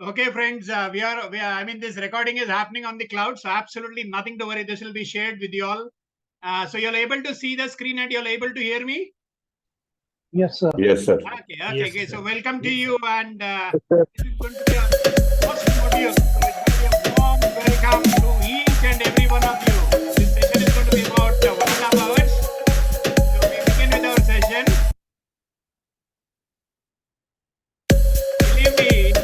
Okay, friends, I mean, this recording is happening on the cloud, so absolutely nothing to worry. This will be shared with you all. So you're able to see the screen and you're able to hear me? Yes, sir. Yes, sir. Okay. So welcome to you, and Sir. this is going to be our first module. So it's going to be a warm welcome to each and every one of you. This session is going to be about 1.5 hours. So we begin with our session. Believe me, it's a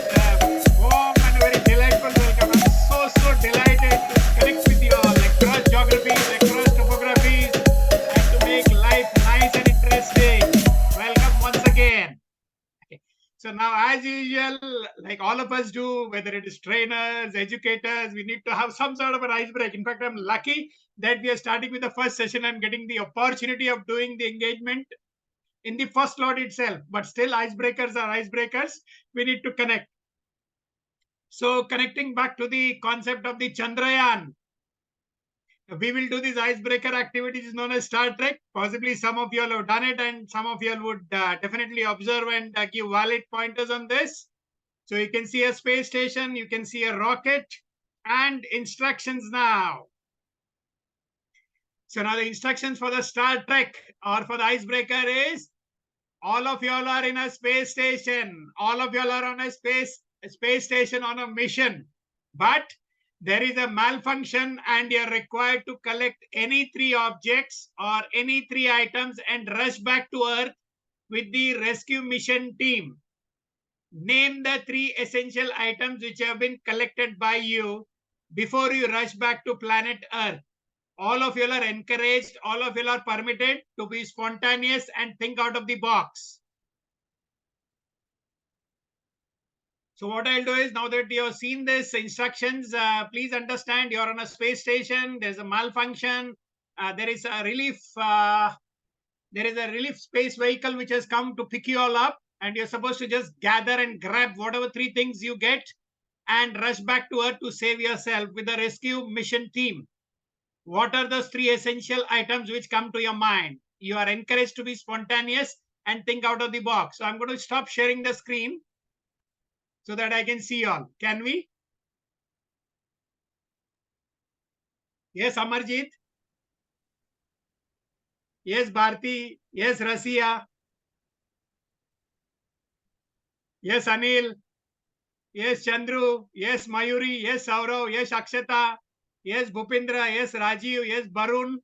warm and very delightful welcome. I'm so delighted to connect with you all across geographies, across topographies, and to make life nice and interesting. Welcome once again. Okay. So now, as usual, like all of us do, whether it is trainers, educators, we need to have some sort of an icebreaker. In fact, I'm lucky that we are starting with the first session. I'm getting the opportunity of doing the engagement in the first lot itself, but still icebreakers are icebreakers. We need to connect. So connecting back to the concept of the Chandrayaan, we will do these icebreaker activities known as Star Trek. Possibly some of you all have done it, and some of you all would definitely observe and give valid pointers on this. So you can see a space station, you can see a rocket, and instructions now. So now the instructions for the Star Trek or for the icebreaker is, all of y'all are in a space station. All of y'all are on a space station on a mission. But there is a malfunction and you're required to collect any 3 objects or any 3 items and rush back to Earth with the rescue mission team. Name the 3 essential items which have been collected by you before you rush back to planet Earth. All of you are encouraged, all of you are permitted to be spontaneous and think out of the box. So what I'll do is, now that you have seen this instructions, please understand you're on a space station. There's a malfunction. There is a relief space vehicle which has come to pick you all up, and you're supposed to just gather and grab whatever 3 things you get and rush back to Earth to save yourself with the rescue mission team. What are those 3 essential items which come to your mind? You are encouraged to be spontaneous and think out of the box. So I'm going to stop sharing the screen so that I can see you all. Can we? Yes, Amarjit. Yes, Bharti. Yes, Rasia. Yes, Anil. Yes, Chandru. Yes, Mayuri. Yes, Saurav. Yes, Akshata. Yes, Bhupindra. Yes, Rajiv. Yes, Barun.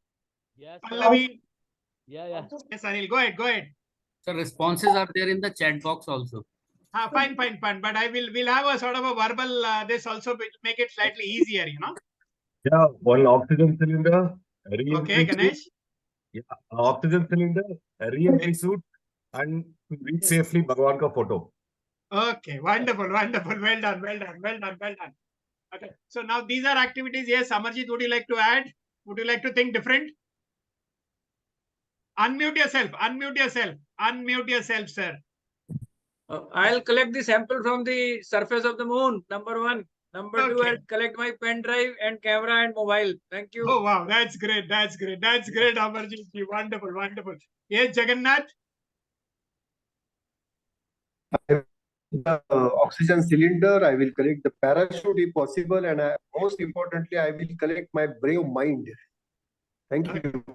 Yes, Pallavi. yeah. Yes, Anil. Go ahead. So responses are there in the chat box also. Fine. But we'll have a sort of a verbal this also to make it slightly easier, Yeah, one oxygen cylinder, Okay, Ganesh. Yeah, oxygen cylinder, re-entry suit, and to reach safely Bhagwan ka photo. Okay, wonderful. Well done. Okay, so now these are activities. Yes, Amarjit, would you like to add? Would you like to think different? Unmute yourself, sir. I'll collect the sample from the surface of the moon, number 1. Number 2, I'll collect my pen drive and camera and mobile. Thank you. Oh, wow. That's great, Amarjit. Wonderful. Yes, Jagannath. The oxygen cylinder, I will collect the parachute if possible, and most importantly, I will collect my brave mind. Thank you.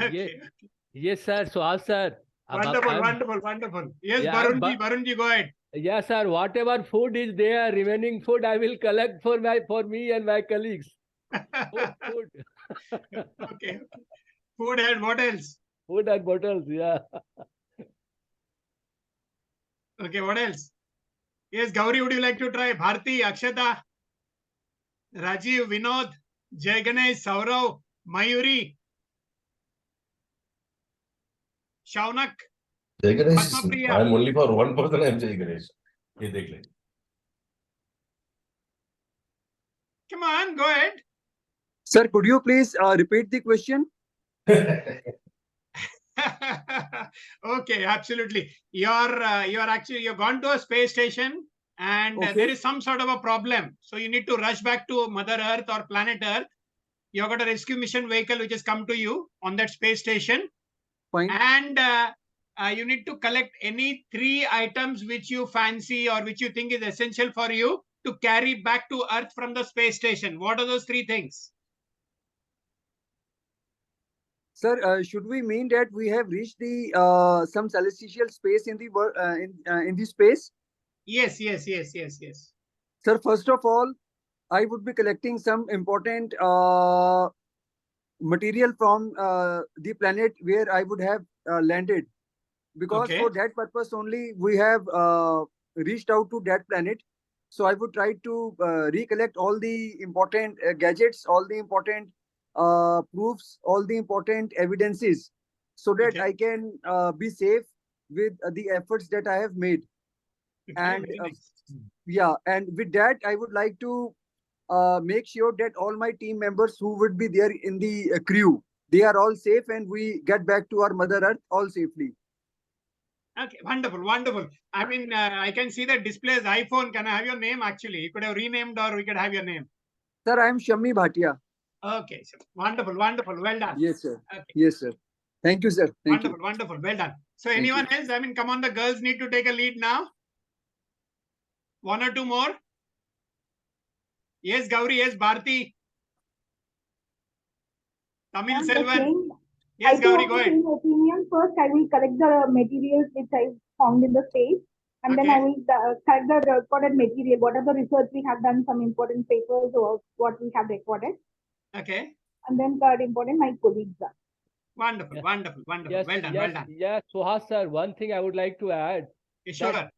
Okay. Yes, sir. Suhas, sir. Wonderful. Yes, Yeah, Varunji, go ahead. Yes, sir. Whatever food is there, remaining food, I will collect for me and my colleagues. Food. Okay. Food and what else? Food and bottles, yeah. Okay, what else? Yes, Gauri, would you like to try? Bharti, Akshata, Rajiv, Vinod, Jai Ganesh, Saurav, Mayuri, Shaunak. Jai Ganesh, Padmapriya. I'm only for one person, I'm Jai Ganesh. Ye dekh le. Come on, go ahead. Sir, could you please repeat the question? Okay, absolutely. You've gone to a space station and there is some sort of a problem. So you need to rush back to Mother Earth or planet Earth. You've got a rescue mission vehicle which has come to you on that space station. Fine. And you need to collect any 3 items which you fancy or which you think is essential for you to carry back to Earth from the space station. What are those 3 things? Sir, should we mean that we have reached the some celestial space in the world in the space? Yes, yes, yes, yes, yes. Sir, first of all, I would be collecting some important material from the planet where I would have landed, because Okay. for that purpose only we have reached out to that planet. So I would try to recollect all the important gadgets, all the important proofs, all the important evidences, so that Okay. I can be safe with the efforts that I have made. Okay, And very nice. yeah, and with that, I would like to make sure that all my team members who would be there in the crew, they are all safe and we get back to our Mother Earth all safely. Okay, wonderful, wonderful. I mean, I can see the display as iPhone. Can I have your name actually? You could have renamed or we could have your name. Sir, I am Shammi Bhatia. Okay, so wonderful, wonderful. Well done. Yes, sir. Okay. Yes, sir. Thank you, sir. Thank Wonderful, you. wonderful. Well done. So Thank anyone else? I mean, come on, the girls need to take a lead now. 1 or 2 more. Yes, Gauri. Yes, Bharti. Tamil I'm the Selvan. same. Yes, I Gauri, have go the ahead. same opinion. First, I will collect the materials which I found in the space, and then I Okay. will collect the recorded material. What are the research we have done, some important papers or what we have recorded, Okay. and then third important, my colleagues are. Wonderful, Yeah. wonderful, wonderful. Yes, Well done, yes, well done. yes, Suhas sir. One thing I would like to add, Sure. that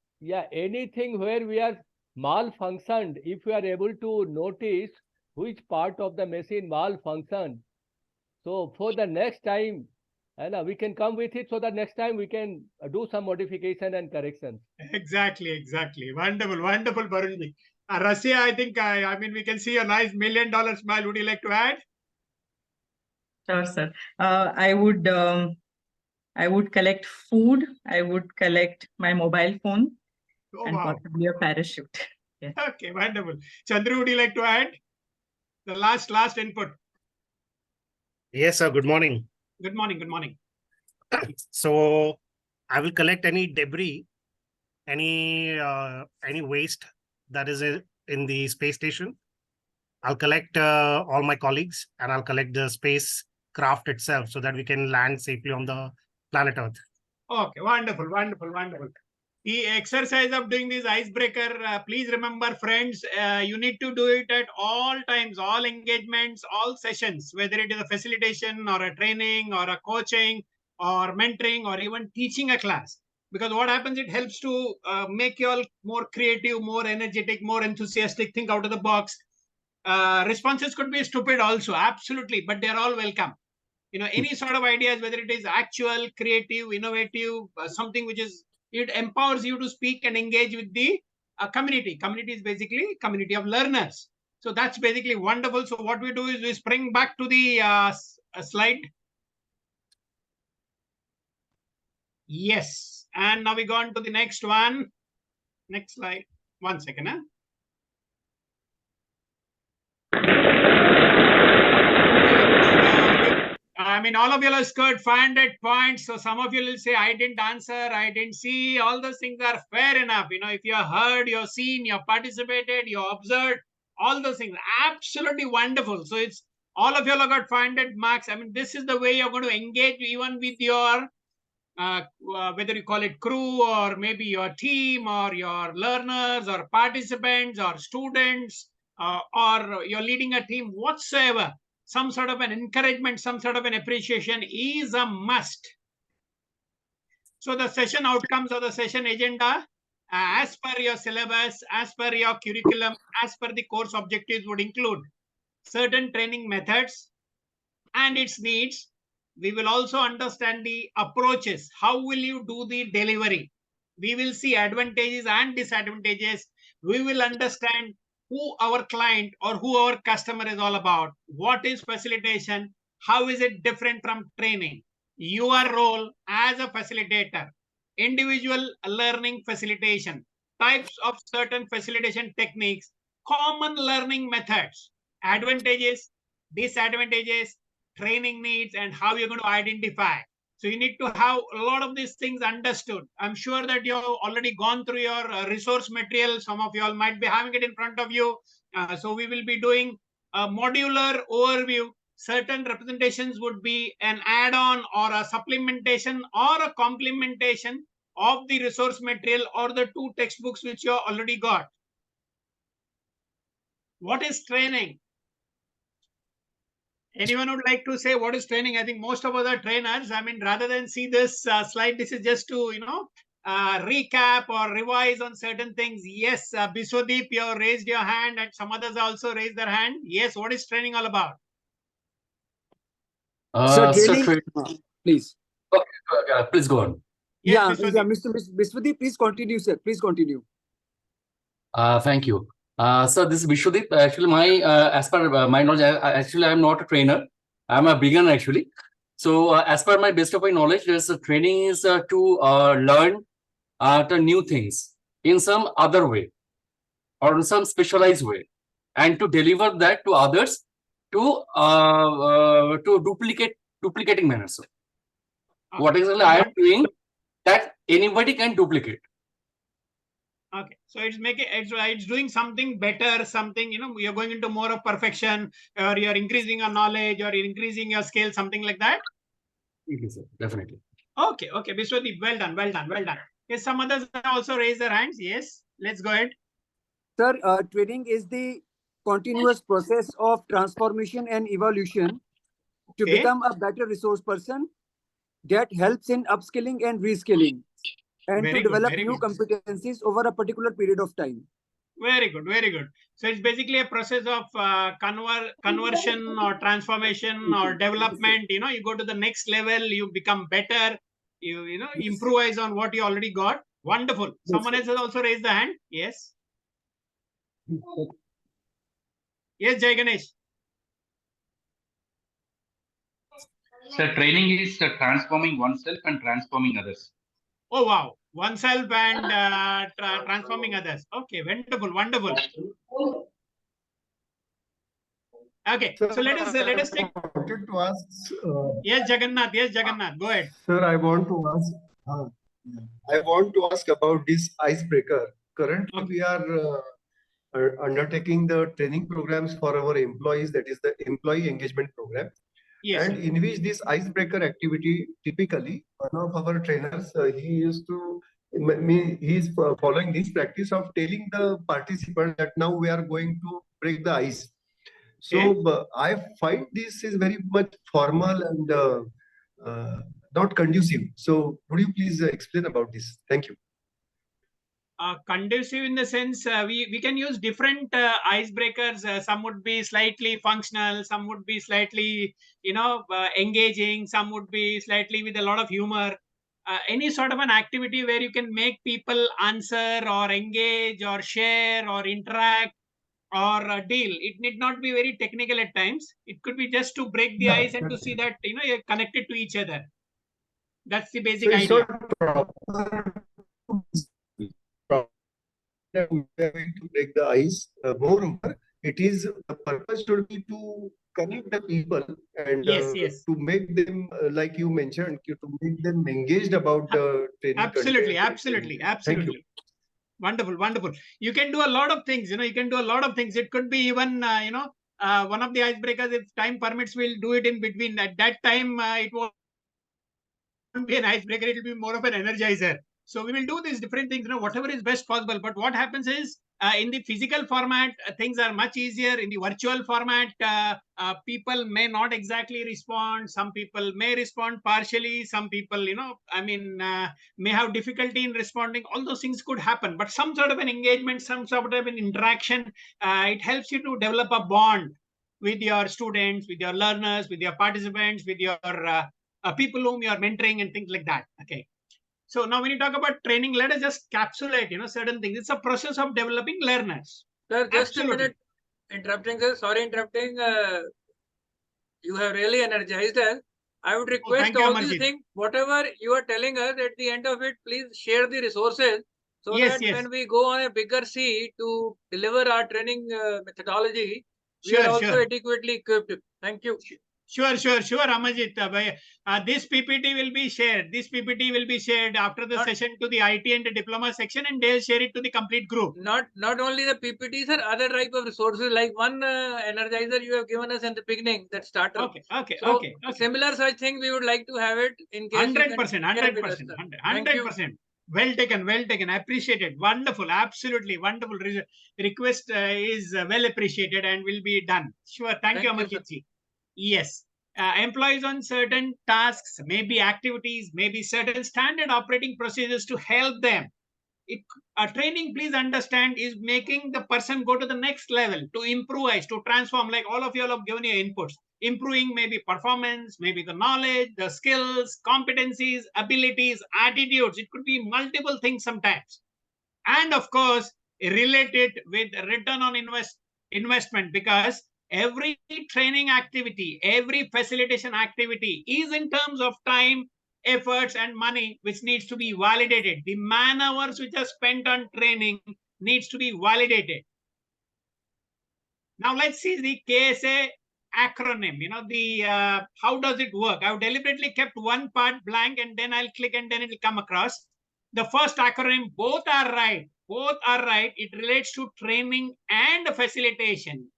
anything where we are malfunctioned, if we are able to notice which part of the machine malfunctioned, so for the next time, and we can come with it, so that next time we can do some modification and corrections. Exactly, exactly. Wonderful, wonderful, Barunji. Rasia, I think, I mean, we can see a nice $1 million smile. Would you like to add? Sure, sir. I would collect food. I would collect my mobile phone Oh, and wow. possibly a parachute. Yes. Okay, wonderful. Chandru, would you like to add? The last input. Yes, sir. Good morning. Good morning, good morning. So I will collect any debris, any waste that is in the space station. I'll collect all my colleagues and I'll collect the spacecraft itself so that we can land safely on the planet Earth. Okay, wonderful, wonderful, wonderful. The exercise of doing this icebreaker, please remember, friends, you need to do it at all times, all engagements, all sessions, whether it is a facilitation or a training or a coaching or mentoring or even teaching a class. Because what happens, it helps to make you all more creative, more energetic, more enthusiastic, think out of the box. Responses could be stupid also, absolutely, but they're all welcome. You know, any sort of ideas, whether it is actual, creative, innovative, something which is, it empowers you to speak and engage with the community. Community is basically community of learners. So that's basically wonderful. So what we do is we spring back to the slide. Yes. And now we go on to the next one. Next slide. 1 second. Huh? I mean, all of you have scored 500 points. So some of you will say, I didn't answer, I didn't see. All those things are fair enough. You know, if you have heard, you've seen, you've participated, you observed, all those things, absolutely wonderful. So it's all of you have got 500 marks. I mean, this is the way you're going to engage even with your, whether you call it crew or maybe your team or your learners or participants or students, or you're leading a team whatsoever. Some sort of an encouragement, some sort of an appreciation is a must. So the session outcomes or the session agenda, as per your syllabus, as per your curriculum, as per the course objectives, would include certain training methods and its needs. We will also understand the approaches. How will you do the delivery? We will see advantages and disadvantages. We will understand who our client or who our customer is all about. What is facilitation? How is it different from training? Your role as a facilitator, individual learning facilitation, types of certain facilitation techniques, common learning methods, advantages, disadvantages, training needs, and how you're going to identify. So you need to have a lot of these things understood. I'm sure that you've already gone through your resource material. Some of you all might be having it in front of you. So we will be doing a modular overview. Certain representations would be an add-on or a supplementation or a complementation of the resource material or the 2 textbooks which you already got. What is training? Anyone would like to say what is training? I think most of us are trainers. I mean, rather than see this slide, this is just to, recap or revise on certain things. Yes, Biswadeep, you have raised your hand and some others also raised their hand. Yes, what is training all about? So training, please. Okay, please go on. Yes, Yeah, Mr. Biswadeep, please continue, sir. Please continue. Thank you. So this is Vishwadeep. Actually, as per my knowledge, actually I am not a trainer. I am a beginner actually. So as per my best of my knowledge, there's training is to learn the new things in some other way or in some specialized way, and to deliver that to others to duplicating manner. So what exactly I am doing that anybody can duplicate. Okay, so it's doing something better, something, you're going into more of perfection, or you're increasing your knowledge, or you're increasing your skill, something like that. Yes, definitely. Okay, Biswadeep, well done. Yes, some others also raise their hands. Yes, let's go ahead. Sir, training is the continuous process of transformation and evolution to become a better resource person that helps in upskilling and reskilling, and Very to good, develop very new good. competencies over a particular period of time. Very good. So it's basically a process of conversion or transformation or development. You go to the next level, you become better, you improvise on what you already got. Wonderful. Someone else has also raised the hand. Yes. Yes, Jai Ganesh. So training is transforming oneself and transforming others. Oh, wow. Oneself and transforming others. Okay, wonderful. Okay, so let us take. I wanted to ask. Yes, Jagannath. Go ahead. Sir, I want to ask about this icebreaker. Currently, we are undertaking the training programs for our employees. That is the employee engagement program. Yes. And in which this icebreaker activity, typically, one of our trainers, he is following this practice of telling the participant that now we are going to break the ice. So I find this is very much formal and not conducive. So would you please explain about this? Thank you. Conducive in the sense we can use different icebreakers. Some would be slightly functional, some would be slightly engaging, some would be slightly with a lot of humor. Any sort of an activity where you can make people answer or engage or share or interact or deal. It need not be very technical at times. It could be just to break the ice and to see that you're connected to each other. That's the basic idea. We are going to break the ice. Moreover, the purpose should be to connect the people and yes. to make them, like you mentioned, to make them engaged about the training. Absolutely. Thank you. Wonderful. You can do a lot of things. It could be even one of the icebreakers. If time permits, we'll do it in between. At that time, it won't be an icebreaker. It will be more of an energizer. So we will do these different things, whatever is best possible. But what happens is, in the physical format, things are much easier. In the virtual format, people may not exactly respond. Some people may respond partially. Some people, may have difficulty in responding. All those things could happen. But some sort of an engagement, some sort of an interaction, it helps you to develop a bond with your students, with your learners, with your participants, with your people whom you are mentoring and things like that. Okay. So now when you talk about training, let us just capsulate, certain things. It's a process of developing learners. Sir, just a minute. Interrupting, sir. Sorry, interrupting. You have really energized us. I would request all these things, whatever you are telling us at the end of it, please share the resources so that when we go on a bigger sea to deliver our training methodology, we are also adequately equipped. Thank you. Sure, Amajit. This PPT will be shared. This PPT will be shared after the session to the IT and the diploma section, and they'll share it to the complete group. Not only the PPTs, sir, other type of resources, like one energizer you have given us in the beginning, that starter. Okay. Similar such thing we would like to have it in case. 100%. Well taken. Appreciated. Wonderful. Absolutely wonderful. Request is well appreciated and will be done. Sure. Thank you, Amarjit ji. Yes. Employees on certain tasks, maybe activities, maybe certain standard operating procedures to help them. Training, please understand, is making the person go to the next level, to improvise, to transform, like all of you all have given your inputs. Improving maybe performance, maybe the knowledge, the skills, competencies, abilities, attitudes. It could be multiple things sometimes. And of course, related with return on investment, because every training activity, every facilitation activity is in terms of time, efforts, and money, which needs to be validated. The man hours which are spent on training needs to be validated. Now let's see the KSA acronym. How does it work? I've deliberately kept one part blank, and then I'll click and then it will come across. The first acronym, both are right. It relates to training and facilitation.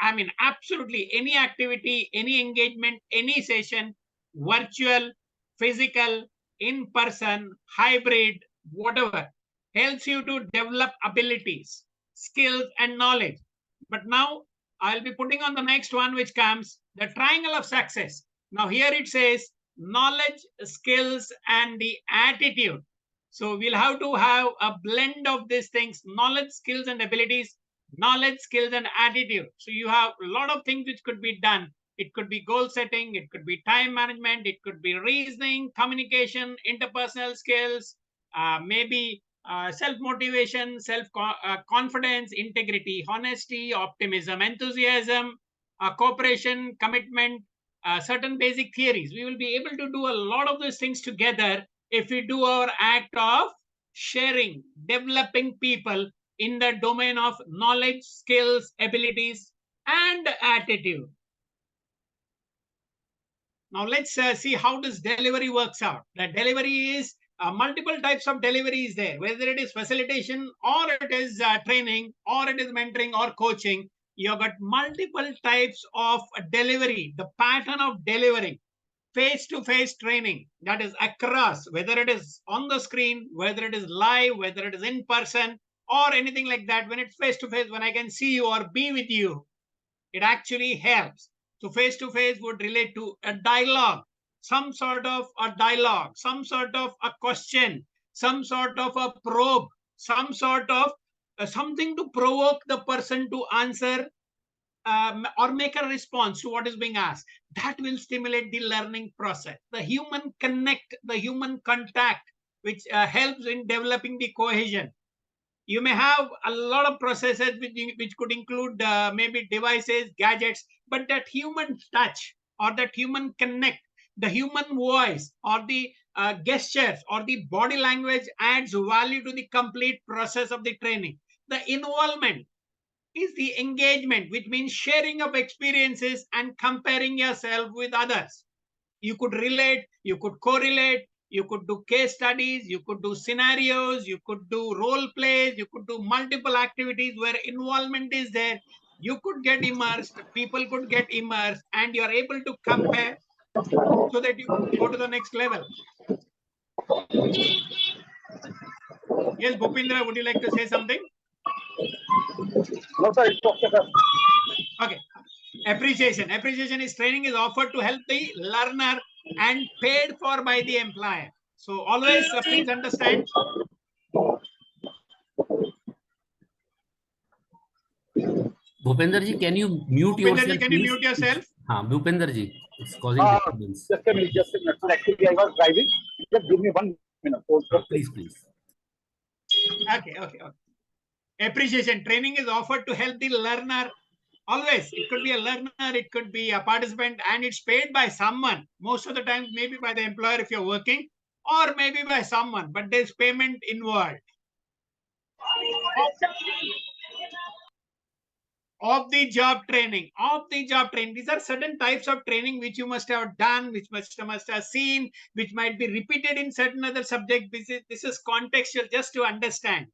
I mean, absolutely any activity, any engagement, any session, virtual, physical, in person, hybrid, whatever, helps you to develop abilities, skills, and knowledge. But now I'll be putting on the next one, which comes the triangle of success. Now here it says knowledge, skills, and the attitude. So we'll have to have a blend of these things: knowledge, skills, and abilities, knowledge, skills, and attitude. So you have a lot of things which could be done. It could be goal setting, it could be time management, it could be reasoning, communication, interpersonal skills, maybe self-motivation, self-confidence, integrity, honesty, optimism, enthusiasm, cooperation, commitment, certain basic theories. We will be able to do a lot of these things together if we do our act of sharing, developing people in the domain of knowledge, skills, abilities, and attitude. Now let's see how this delivery works out. The delivery is multiple types of delivery is there, whether it is facilitation or it is training or it is mentoring or coaching. You've got multiple types of delivery, the pattern of delivering. Face-to-face training, that is across, whether it is on the screen, whether it is live, whether it is in person, or anything like that. When it's face-to-face, when I can see you or be with you, it actually helps. So face-to-face would relate to a dialogue, some sort of a dialogue, some sort of a question, some sort of a probe, some sort of something to provoke the person to answer or make a response to what is being asked. That will stimulate the learning process. The human connect, the human contact, which helps in developing the cohesion. You may have a lot of processes which could include maybe devices, gadgets, but that human touch or that human connect, the human voice or the gestures or the body language adds value to the complete process of the training. The involvement is the engagement, which means sharing of experiences and comparing yourself with others. You could relate, you could correlate, you could do case studies, you could do scenarios, you could do role plays, you could do multiple activities where involvement is there. You could get immersed, people could get immersed, and you're able to compare so that you go to the next level. Yes, Bhupendra, would you like to say something? No, sir, it's okay, sir. Okay. Appreciation. Appreciation is training is offered to help the learner and paid for by the employer. So always please understand. Bhupender ji, can you mute Bhupender yourself? ji, can you mute yourself? Bhupender ji, it's causing disturbance. Just a minute. So actually, I was driving. Just give me 1 minute. Please. Okay. Appreciation. Training is offered to help the learner. Always, it could be a learner, it could be a participant, and it's paid by someone. Most of the time, maybe by the employer if you're working, or maybe by someone, but there's payment involved. Off-the-job training. Off-the-job training. These are certain types of training which you must have done, which must have seen, which might be repeated in certain other subject. This is contextual just to understand.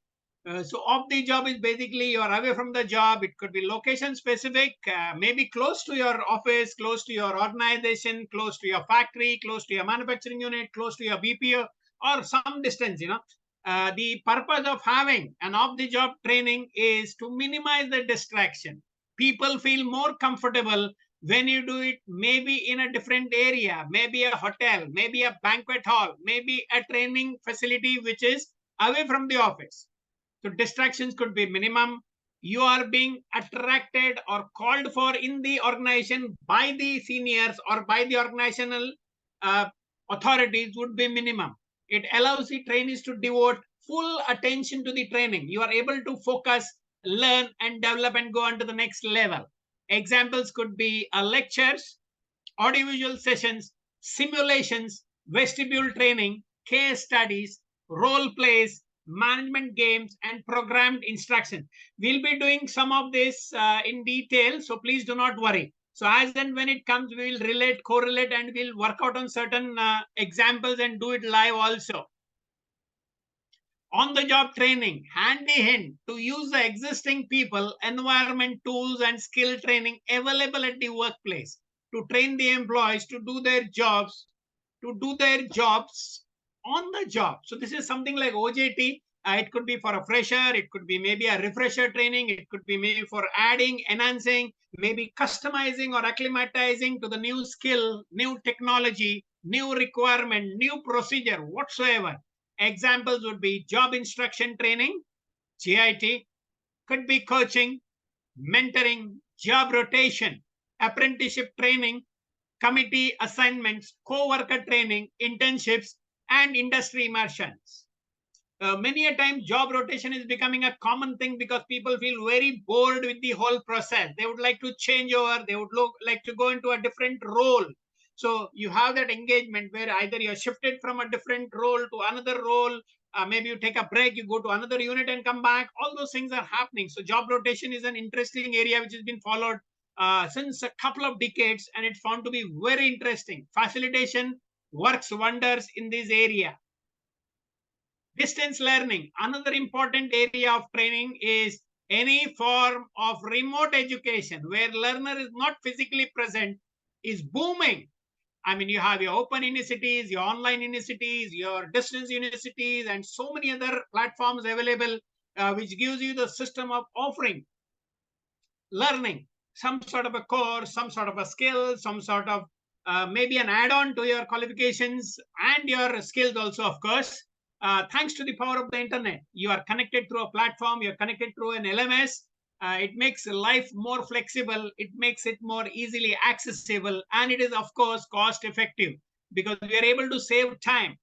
So off the job is basically you are away from the job. It could be location specific, maybe close to your office, close to your organization, close to your factory, close to your manufacturing unit, close to your BPO, or some distance, the purpose of having an off-the-job training is to minimize the distraction. People feel more comfortable when you do it maybe in a different area, maybe a hotel, maybe a banquet hall, maybe a training facility which is away from the office. So distractions could be minimum. You are being attracted or called for in the organization by the seniors or by the organizational authorities would be minimum. It allows the trainees to devote full attention to the training. You are able to focus, learn, and develop and go on to the next level. Examples could be lectures, audiovisual sessions, simulations, vestibule training, case studies, role plays, management games, and programmed instruction. We'll be doing some of this in detail, so please do not worry. So as and when it comes, we will relate, correlate, and we'll work out on certain examples and do it live also. On-the-job training, hand-in-hand to use the existing people, environment, tools, and skill training available at the workplace to train the employees to do their jobs on the job. So this is something like OJT. It could be for a fresher. It could be maybe a refresher training. It could be maybe for adding, enhancing, maybe customizing or acclimatizing to the new skill, new technology, new requirement, new procedure, whatsoever. Examples would be job instruction training, GIT, could be coaching, mentoring, job rotation, apprenticeship training, committee assignments, co-worker training, internships, and industry immersions. Many a time job rotation is becoming a common thing because people feel very bored with the whole process. They would like to change over. They would like to go into a different role. So you have that engagement where either you're shifted from a different role to another role. Maybe you take a break, you go to another unit and come back. All those things are happening. So job rotation is an interesting area which has been followed since a couple of decades, and it's found to be very interesting. Facilitation works wonders in this area. Distance learning, another important area of training is any form of remote education where learner is not physically present is booming. I mean, you have your open universities, your online universities, your distance universities, and so many other platforms available, which gives you the system of offering learning, some sort of a course, some sort of a skill, some sort of maybe an add-on to your qualifications and your skills also, of course. Thanks to the power of the internet, you are connected through a platform, you're connected through an LMS. It makes life more flexible, it makes it more easily accessible, and it is, of course, cost effective because we are able to save time.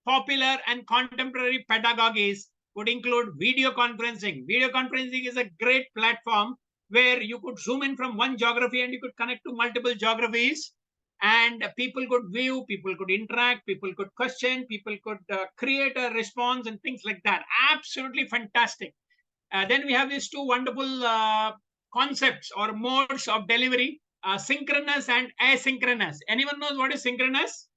Popular and contemporary pedagogies would include video conferencing. Video conferencing is a great platform where you could zoom in from one geography and you could connect to multiple geographies, and people could view, people could interact, people could question, people could create a response and things like that. Absolutely fantastic. Then we have these two wonderful concepts or modes of delivery, synchronous and asynchronous. Anyone knows what is synchronous?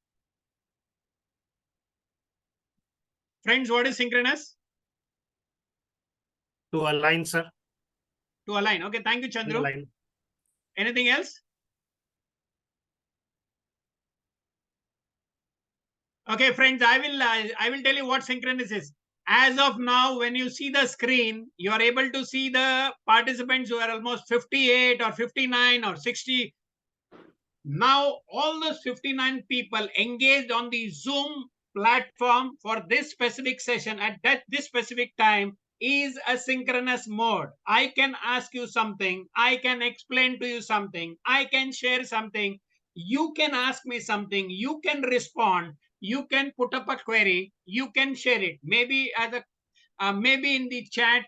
Friends, what is synchronous? To align, sir. To align. Okay, thank you, Chandru. Anything else? Okay, friends, I will tell you what synchronous is. As of now, when you see the screen, you are able to see the participants who are almost 58 or 59 or 60. Now, all those 59 people engaged on the Zoom platform for this specific session at this specific time is a synchronous mode. I can ask you something. I can explain to you something. I can share something. You can ask me something. You can respond. You can put up a query. You can share it. Maybe as a maybe in the chat.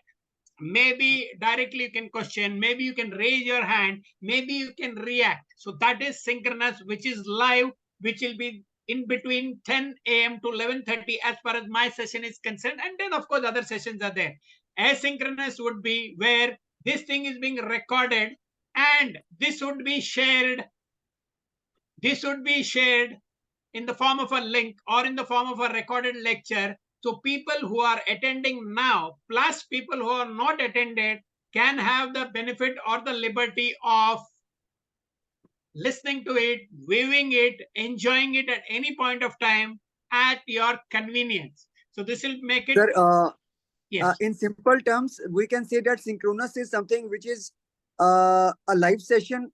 Maybe directly you can question, maybe you can raise your hand, maybe you can react. So that is synchronous, which is live, which will be in between 10 a.m. to 11:30 as far as my session is concerned. And then, of course, other sessions are there. Asynchronous would be where this thing is being recorded, and this would be shared. This would be shared in the form of a link or in the form of a recorded lecture. So people who are attending now, plus people who are not attended, can have the benefit or the liberty of listening to it, viewing it, enjoying it at any point of time at your convenience. So this will make it. Sir, yes. In simple terms, we can say that synchronous is something which is a live session,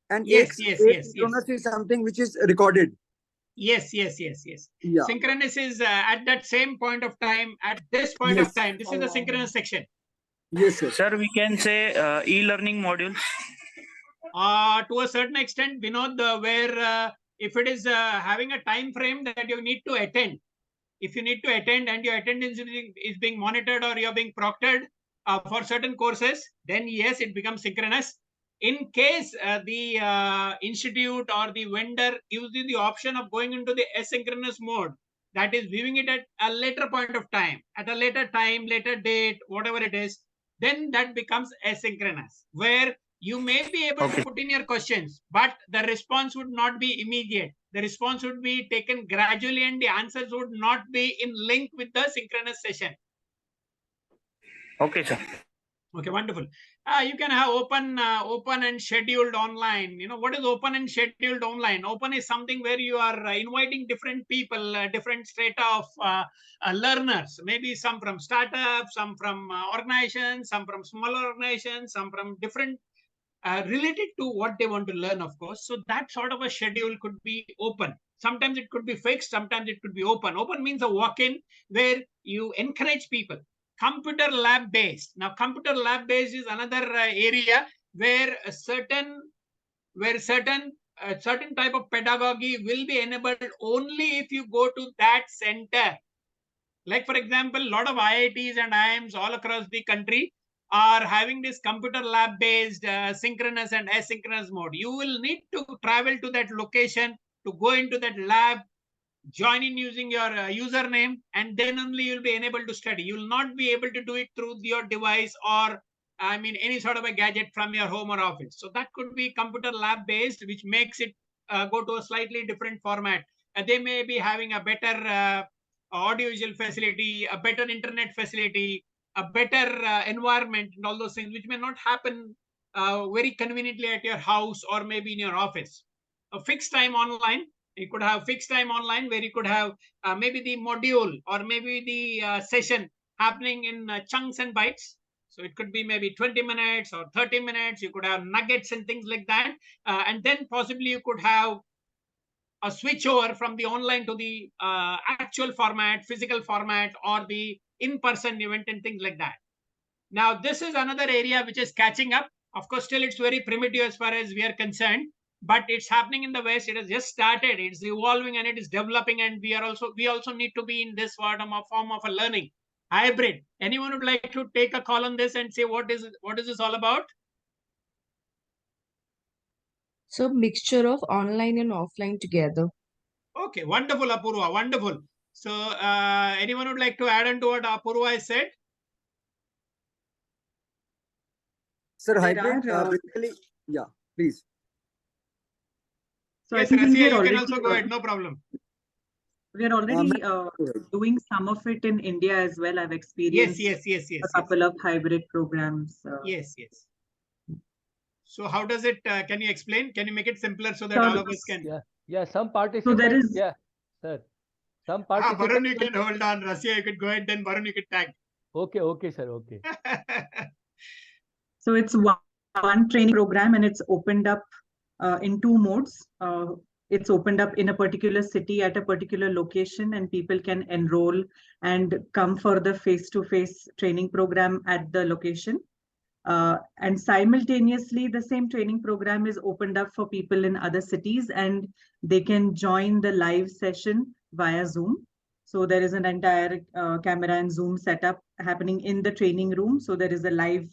and Yes. asynchronous is something which is recorded. Yes. Yeah. Synchronous is at that same point of time, at this point of time. This is the synchronous section. Yes, sir. Sir, we can say e-learning modules. To a certain extent, Vinod, where if it is having a time frame that you need to attend, if you need to attend and your attendance is being monitored or you're being proctored for certain courses, then yes, it becomes synchronous. In case the institute or the vendor gives you the option of going into the asynchronous mode, that is viewing it at a later point of time, at a later time, later date, whatever it is, then that becomes asynchronous, where you may be able to put in your questions, but the response would not be immediate. The response would be taken gradually and the answers would not be in link with the synchronous session. Okay, sir. Okay, wonderful. You can have open and scheduled online. You know, what is open and scheduled online? Open is something where you are inviting different people, different strata of learners, maybe some from startups, some from organizations, some from smaller organizations, some from different related to what they want to learn, of course. So that sort of a schedule could be open. Sometimes it could be fixed, sometimes it could be open. Open means a walk-in where you encourage people. Computer lab based. Now, computer lab based is another area where certain type of pedagogy will be enabled only if you go to that center. Like, for example, a lot of IITs and IIMs all across the country are having this computer lab based synchronous and asynchronous mode. You will need to travel to that location to go into that lab, join in using your username, and then only you'll be enabled to study. You will not be able to do it through your device or any sort of a gadget from your home or office. So that could be computer lab based, which makes it go to a slightly different format. They may be having a better audiovisual facility, a better internet facility, a better environment, and all those things, which may not happen very conveniently at your house or maybe in your office. A fixed time online. You could have fixed time online where you could have maybe the module or maybe the session happening in chunks and bites. So it could be maybe 20 minutes or 30 minutes. You could have nuggets and things like that. And then possibly you could have a switch over from the online to the actual format, physical format, or the in-person event and things like that. Now, this is another area which is catching up. Of course, still it's very primitive as far as we are concerned, but it's happening in the West. It has just started. It's evolving and it is developing, and we also need to be in this form of a learning hybrid. Anyone would like to take a call on this and say what is this all about? So mixture of online and offline together. Okay, wonderful, Apurva, wonderful. So anyone would like to add on to what Apurva has said? Sir, hybrid, basically, yeah, please. So yes, I think Rasia, we are you already, can also go ahead, no problem. We are already doing some of it in India as well. I've experienced a couple of hybrid programs. Yes. So how does it, can you explain? Can you make it simpler so that all of us can? Yeah, some participants, there is- yeah, sir. Some participants. Varun, you can hold on. Rasia, you could go ahead, then Varun, you could tag. Okay, sir, okay. So it's one training program and it's opened up in two modes. It's opened up in a particular city at a particular location, and people can enroll and come for the face-to-face training program at the location. And simultaneously, the same training program is opened up for people in other cities, and they can join the live session via Zoom. So there is an entire camera and Zoom setup happening in the training room. So there is a live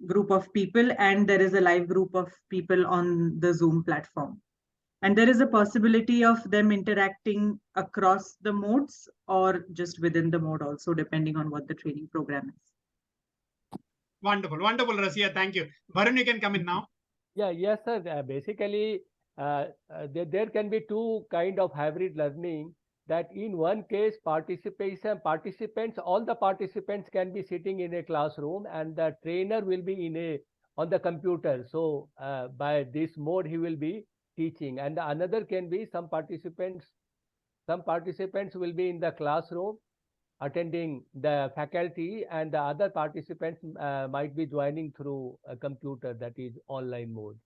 group of people, and there is a live group of people on the Zoom platform. And there is a possibility of them interacting across the modes or just within the mode also, depending on what the training program is. Wonderful, wonderful, Rasia. Thank you. Varun, you can come in now. Yeah, yes, sir. Basically, there can be two kind of hybrid learning. That in one case, all the participants can be sitting in a classroom, and the trainer will be on the computer. So by this mode, he will be teaching. And the another can be some participants will be in the classroom attending the faculty, and the other participants might be joining through a computer, that is online mode.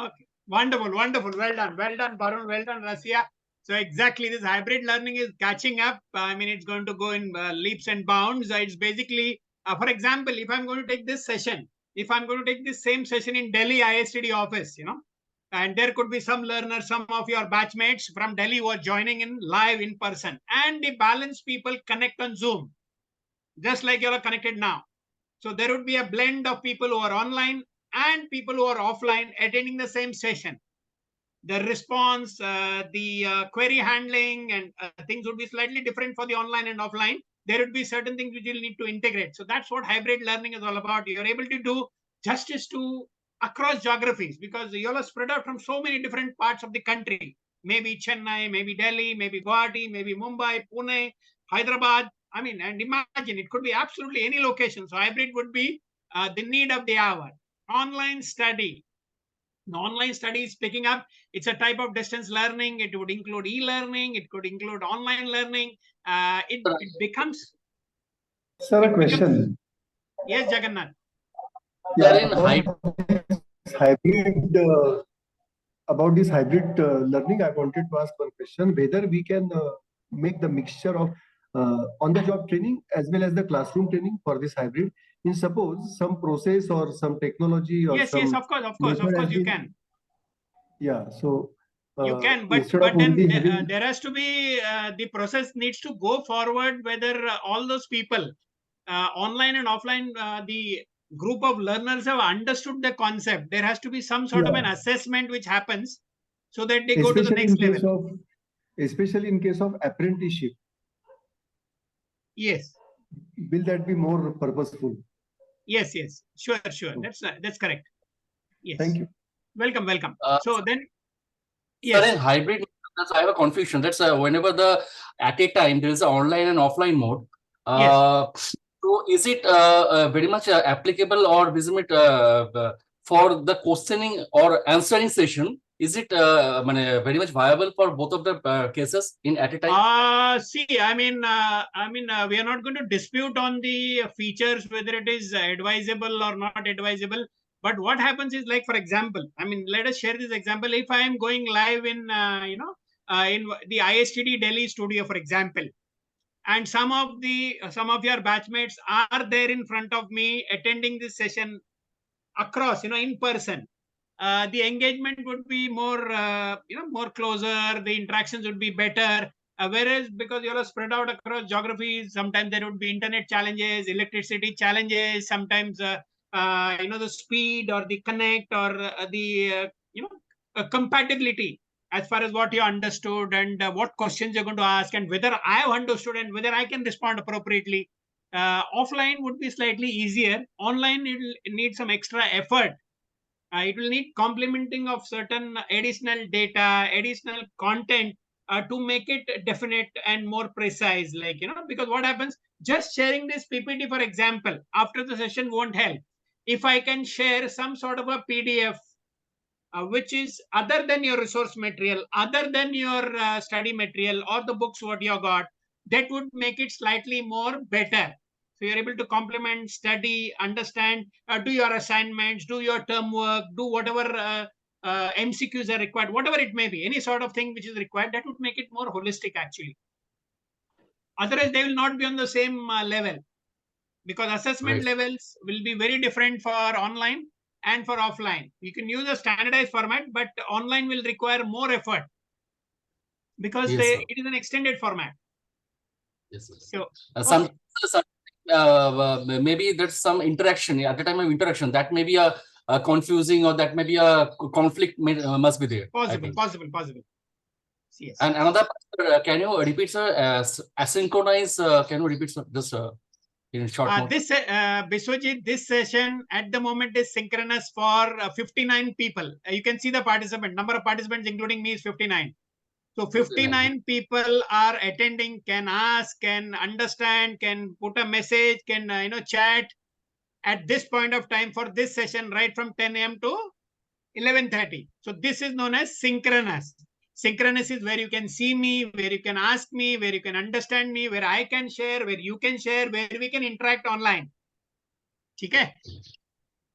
Okay, wonderful, wonderful. Well done, Varun. Well done, Rasia. So exactly, this hybrid learning is catching up. I mean, it's going to go in leaps and bounds. It's basically, for example, if I'm going to take this session, if I'm going to take this same session in Delhi ISTD office, and there could be some learners, some of your batchmates from Delhi who are joining in live in person, and the balance people connect on Zoom, just like you are connected now. So there would be a blend of people who are online and people who are offline attending the same session. The response, the query handling and things would be slightly different for the online and offline. There would be certain things which you'll need to integrate. So that's what hybrid learning is all about. You're able to do justice to across geographies, because you all are spread out from so many different parts of the country. Maybe Chennai, maybe Delhi, maybe Guwahati, maybe Mumbai, Pune, Hyderabad. I mean, and imagine it could be absolutely any location. So hybrid would be the need of the hour. Online study. The online study is picking up. It's a type of distance learning. It would include e-learning. It could include online learning. It becomes. Sir, a question. Yes, Jagannath. Yeah, about this hybrid learning, I wanted to ask one question: whether we can make the mixture of on-the-job training as well as the classroom training for this hybrid. In suppose some process or some technology or yes, of course, you can. Yeah, so you can, but then there has to be the process needs to go forward. Whether all those people, online and offline, the group of learners have understood the concept. There has to be some sort of an assessment which happens so that they go to the next level. Especially in case of apprenticeship. Yes. Will that be more purposeful? Yes, sure. That's correct. Yes. Thank you. Welcome. So then, yes. In hybrid, I have a confusion. That's whenever at a time there is an online and offline mode. Yes. So is it very much applicable or visible for the questioning or answering session? Is it very much viable for both of the cases at a time? See, I mean, we are not going to dispute on the features whether it is advisable or not advisable. But what happens is, like, for example, I mean, let us share this example. If I am going live in, in the ISTD Delhi studio, for example, and some of your batchmates are there in front of me attending this session across, in person. The engagement would be more, more closer. The interactions would be better. Whereas because you are spread out across geographies, sometimes there would be internet challenges, electricity challenges. Sometimes, the speed or the connect or the compatibility as far as what you understood and what questions you're going to ask and whether I have understood and whether I can respond appropriately. Offline would be slightly easier. Online, it will need some extra effort. It will need complementing of certain additional data, additional content to make it definite and more precise. Like, because what happens, just sharing this PPT, for example, after the session won't help. If I can share some sort of a PDF, which is other than your resource material, other than your study material or the books what you got, that would make it slightly more better. So you're able to complement, study, understand, do your assignments, do your term work, do whatever MCQs are required, whatever it may be, any sort of thing which is required, that would make it more holistic actually. Otherwise, they will not be on the same level, because assessment levels will be very different for online and for offline. You can use a standardized format, but online will require more effort because it is an extended format. Yes, sir. So, maybe there's some interaction at the time of interaction that may be a confusing, or that may be a conflict must be there. Possible. Yes. And another, can you repeat, sir? Asynchronize. Can you repeat, sir? Just in short notice? Biswajit, this session at the moment is synchronous for 59 people. You can see the participant number of participants, including me, is 59. So 59 people are attending, can ask, can understand, can put a message, can chat at this point of time for this session, right from 10 a.m. to 11:30. So this is known as synchronous. Synchronous is where you can see me, where you can ask me, where you can understand me, where I can share, where you can share, where we can interact online. Okay.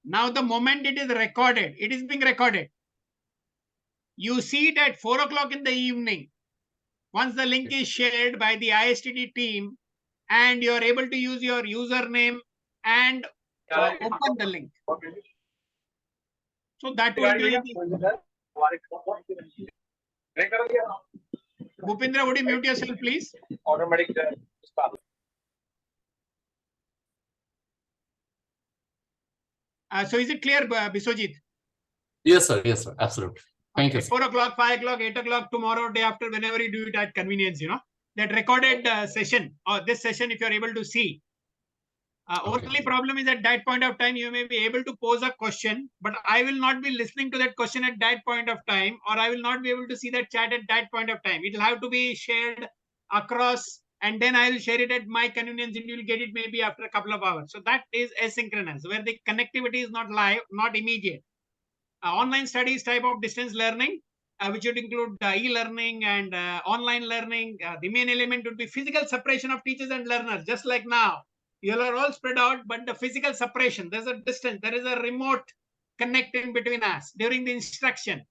Now the moment it is recorded, it is being recorded. You see it at 4 o'clock in the evening. Once the link is shared by the ISTD team and you are able to use your username and open the link. So that will be Bhupendra, would you mute yourself, please? Automatic start. So is it clear, Biswajit? Yes, sir. Yes, sir. Absolutely. Thank you. 4 o'clock, 5 o'clock, 8 o'clock, tomorrow, day after, whenever you do it at convenience, that recorded session or this session, if you're able to see. Only problem is at that point of time, you may be able to pose a question, but I will not be listening to that question at that point of time, or I will not be able to see that chat at that point of time. It will have to be shared across, and then I will share it at my convenience, and you will get it maybe after a couple of hours. So that is asynchronous, where the connectivity is not live, not immediate. Online studies type of distance learning, which would include e-learning and online learning. The main element would be physical separation of teachers and learners, just like now. You are all spread out, but the physical separation, there's a distance, there is a remote connecting between us during the instruction.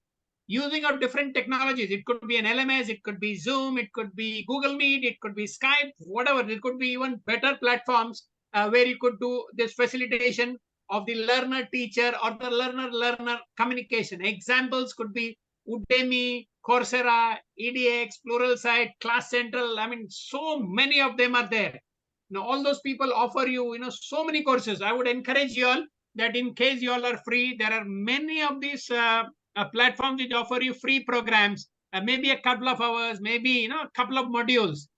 Using of different technologies, it could be an LMS, it could be Zoom, it could be Google Meet, it could be Skype, whatever. It could be even better platforms where you could do this facilitation of the learner-teacher or the learner-learner communication. Examples could be Udemy, Coursera, EDX, Pluralsight, Class Central. I mean, so many of them are there. Now, all those people offer you, so many courses. I would encourage you all that in case you all are free, there are many of these platforms which offer you free programs, maybe a couple of hours, maybe, a couple of modules.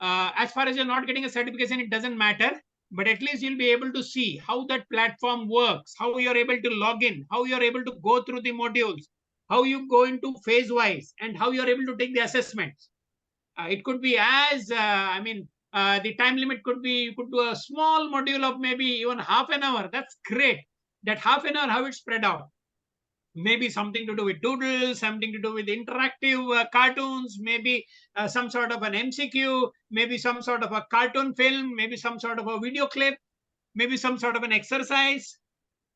As far as you're not getting a certification, it doesn't matter, but at least you'll be able to see how that platform works, how you're able to log in, how you're able to go through the modules, how you go into phase wise, and how you're able to take the assessments. It could be as, the time limit could be, you could do a small module of maybe even half an hour. That's great. That half an hour, how it's spread out. Maybe something to do with doodles, something to do with interactive cartoons, maybe some sort of an MCQ, maybe some sort of a cartoon film, maybe some sort of a video clip, maybe some sort of an exercise.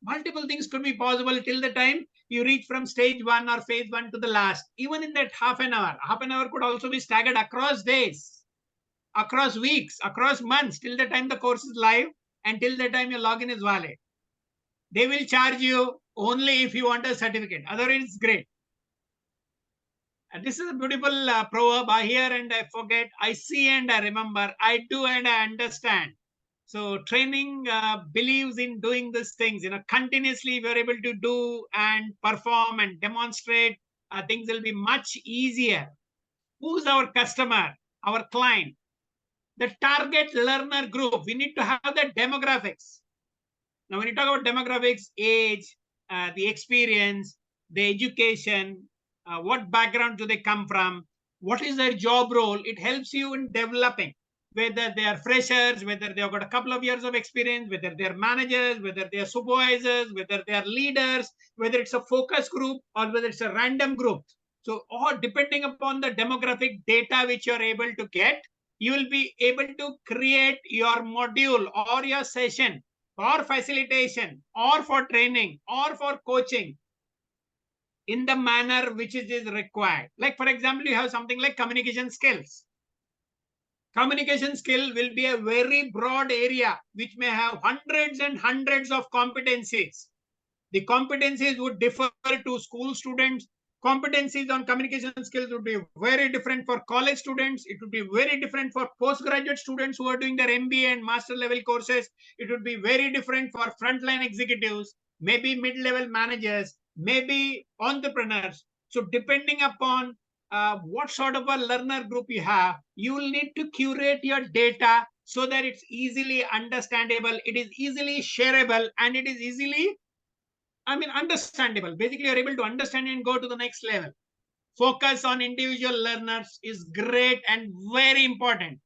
Multiple things could be possible till the time you reach from stage 1 or phase 1 to the last. Even in that half an hour could also be staggered across days, across weeks, across months, till the time the course is live and till the time your login is valid. They will charge you only if you want a certificate. Otherwise, it's great. And this is a beautiful proverb. I hear and I forget. I see and I remember. I do and I understand. So training believes in doing these things. Continuously we are able to do and perform and demonstrate. Things will be much easier. Who's our customer, our client? The target learner group. We need to have the demographics. Now, when you talk about demographics, age, the experience, the education, what background do they come from, what is their job role, it helps you in developing, whether they are freshers, whether they have got a couple of years of experience, whether they are managers, whether they are supervisors, whether they are leaders, whether it's a focus group or whether it's a random group. So, or depending upon the demographic data which you are able to get, you will be able to create your module or your session for facilitation or for training or for coaching in the manner which is required. Like, for example, you have something like communication skills. Communication skill will be a very broad area which may have hundreds and hundreds of competencies. The competencies would differ to school students. Competencies on communication skills would be very different for college students. It would be very different for postgraduate students who are doing their MBA and master level courses. It would be very different for frontline executives, maybe mid-level managers, maybe entrepreneurs. So depending upon what sort of a learner group you have, you will need to curate your data so that it's easily understandable, it is easily shareable, and it is easily, understandable. Basically, you're able to understand and go to the next level. Focus on individual learners is great and very important.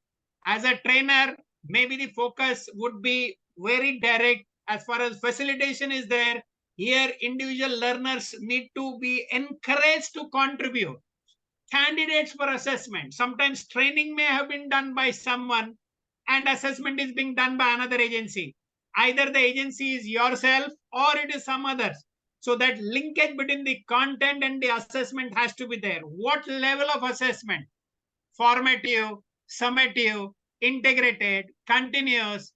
As a trainer, maybe the focus would be very direct. As far as facilitation is there, here individual learners need to be encouraged to contribute. Candidates for assessment. Sometimes training may have been done by someone and assessment is being done by another agency. Either the agency is yourself or it is some others. So that linkage between the content and the assessment has to be there. What level of assessment? Formative, summative, integrated, continuous.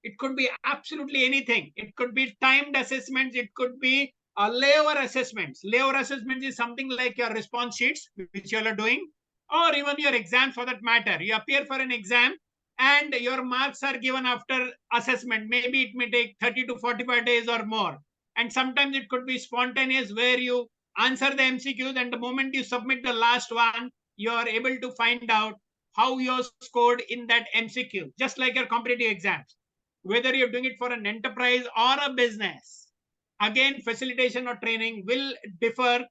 It could be absolutely anything. It could be timed assessments. It could be layover assessments. Layover assessments is something like your response sheets, which you are doing, or even your exams for that matter. You appear for an exam and your marks are given after assessment. Maybe it may take 30 to 45 days or more. And sometimes it could be spontaneous where you answer the MCQs and the moment you submit the last one, you are able to find out how you scored in that MCQ, just like your competitive exams. Whether you're doing it for an enterprise or a business, again, facilitation or training will differ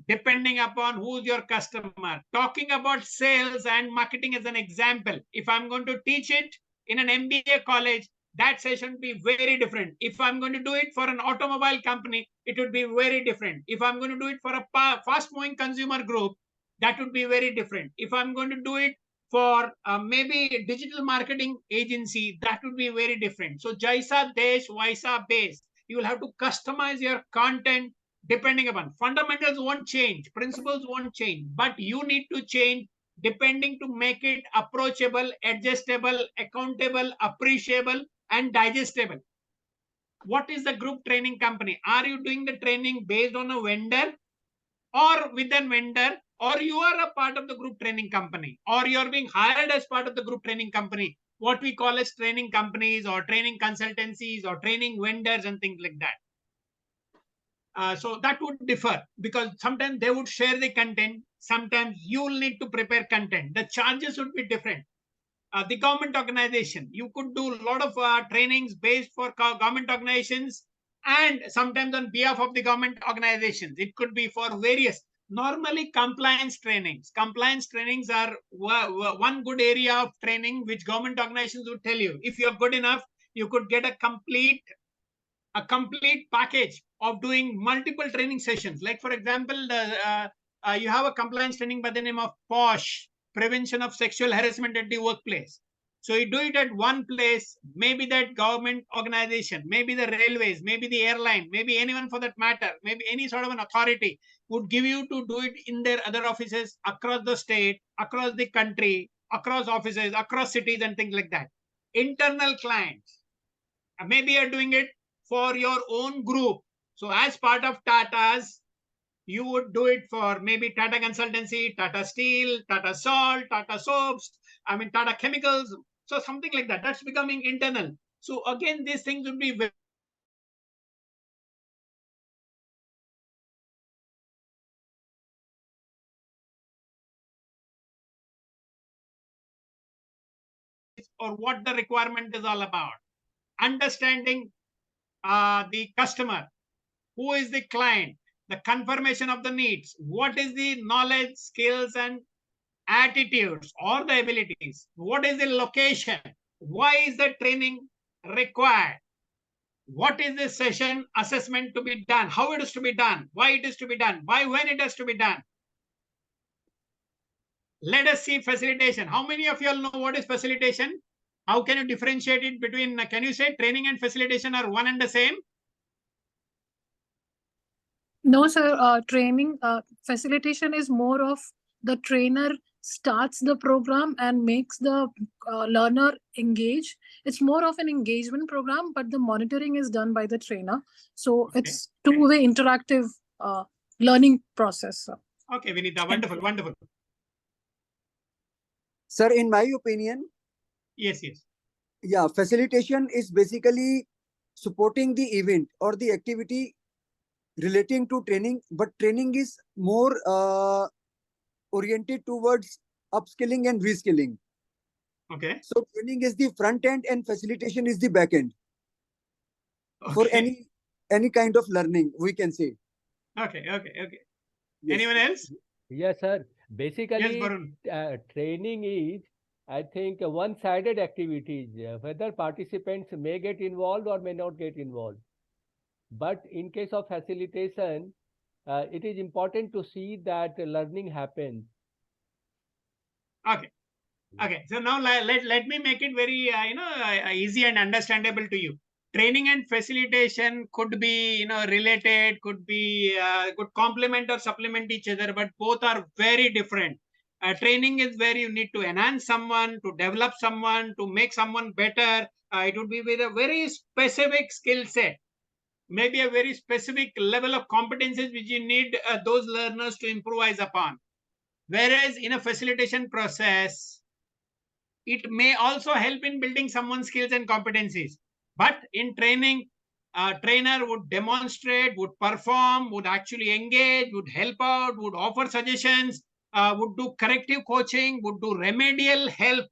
depending upon who's your customer. Talking about sales and marketing as an example, if I'm going to teach it in an MBA college, that session would be very different. If I'm going to do it for an automobile company, it would be very different. If I'm going to do it for a fast-moving consumer group, that would be very different. If I'm going to do it for maybe a digital marketing agency, that would be very different. So Jaisa Desh, Vaisa Base, you will have to customize your content depending upon. Fundamentals won't change, principles won't change, but you need to change depending to make it approachable, adjustable, accountable, appreciable, and digestible. What is the group training company? Are you doing the training based on a vendor or with a vendor, or you are a part of the group training company, or you're being hired as part of the group training company, what we call as training companies or training consultancies or training vendors and things like that. So that would differ because sometimes they would share the content. Sometimes you will need to prepare content. The charges would be different. The government organization, you could do a lot of trainings based for government organizations and sometimes on behalf of the government organizations. It could be for various, normally compliance trainings. Compliance trainings are one good area of training which government organizations would tell you. If you're good enough, you could get a complete package of doing multiple training sessions. Like for example, you have a compliance training by the name of POSH, Prevention of Sexual Harassment at the Workplace. So you do it at one place, maybe that government organization, maybe the railways, maybe the airline, maybe anyone for that matter, maybe any sort of an authority would give you to do it in their other offices across the state, across the country, across offices, across cities and things like that. Internal clients, maybe you're doing it for your own group. So as part of Tata's, you would do it for maybe Tata Consultancy, Tata Steel, Tata Salt, Tata Soaps, Tata Chemicals. So something like that. That's becoming internal. So again, these things would be very or what the requirement is all about. Understanding the customer, who is the client, the confirmation of the needs, what is the knowledge, skills, and attitudes or the abilities, what is the location, why is the training required, what is the session assessment to be done, how it is to be done, why it is to be done, by when it has to be done. Let us see facilitation. How many of you all know what is facilitation? How can you differentiate it between, can you say training and facilitation are one and the same? No, sir. Facilitation is more of the trainer starts the program and makes the learner engage. It's more of an engagement program, but the monitoring is done by the trainer. So it's two-way interactive learning process. Sir. Okay, Vinita, wonderful, wonderful. Sir, in my opinion, yes. Yeah, facilitation is basically supporting the event or the activity relating to training, but training is more oriented towards upskilling and reskilling. Okay. So training is the front end and facilitation is the back end for Okay. any kind of learning, we can say. Okay. Yes. Anyone else? Yes, sir. Basically, Varun. training is, I think, a one-sided activities, whether participants may get involved or may not get involved. But in case of facilitation, it is important to see that learning happens. Okay. Okay. So now let me make it very easy and understandable to you. Training and facilitation could be related, could be could complement or supplement each other, but both are very different. Training is where you need to enhance someone, to develop someone, to make someone better. It would be with a very specific skill set, maybe a very specific level of competencies which you need those learners to improvise upon. Whereas in a facilitation process, it may also help in building someone's skills and competencies. But in training, a trainer would demonstrate, would perform, would actually engage, would help out, would offer suggestions, would do corrective coaching, would do remedial help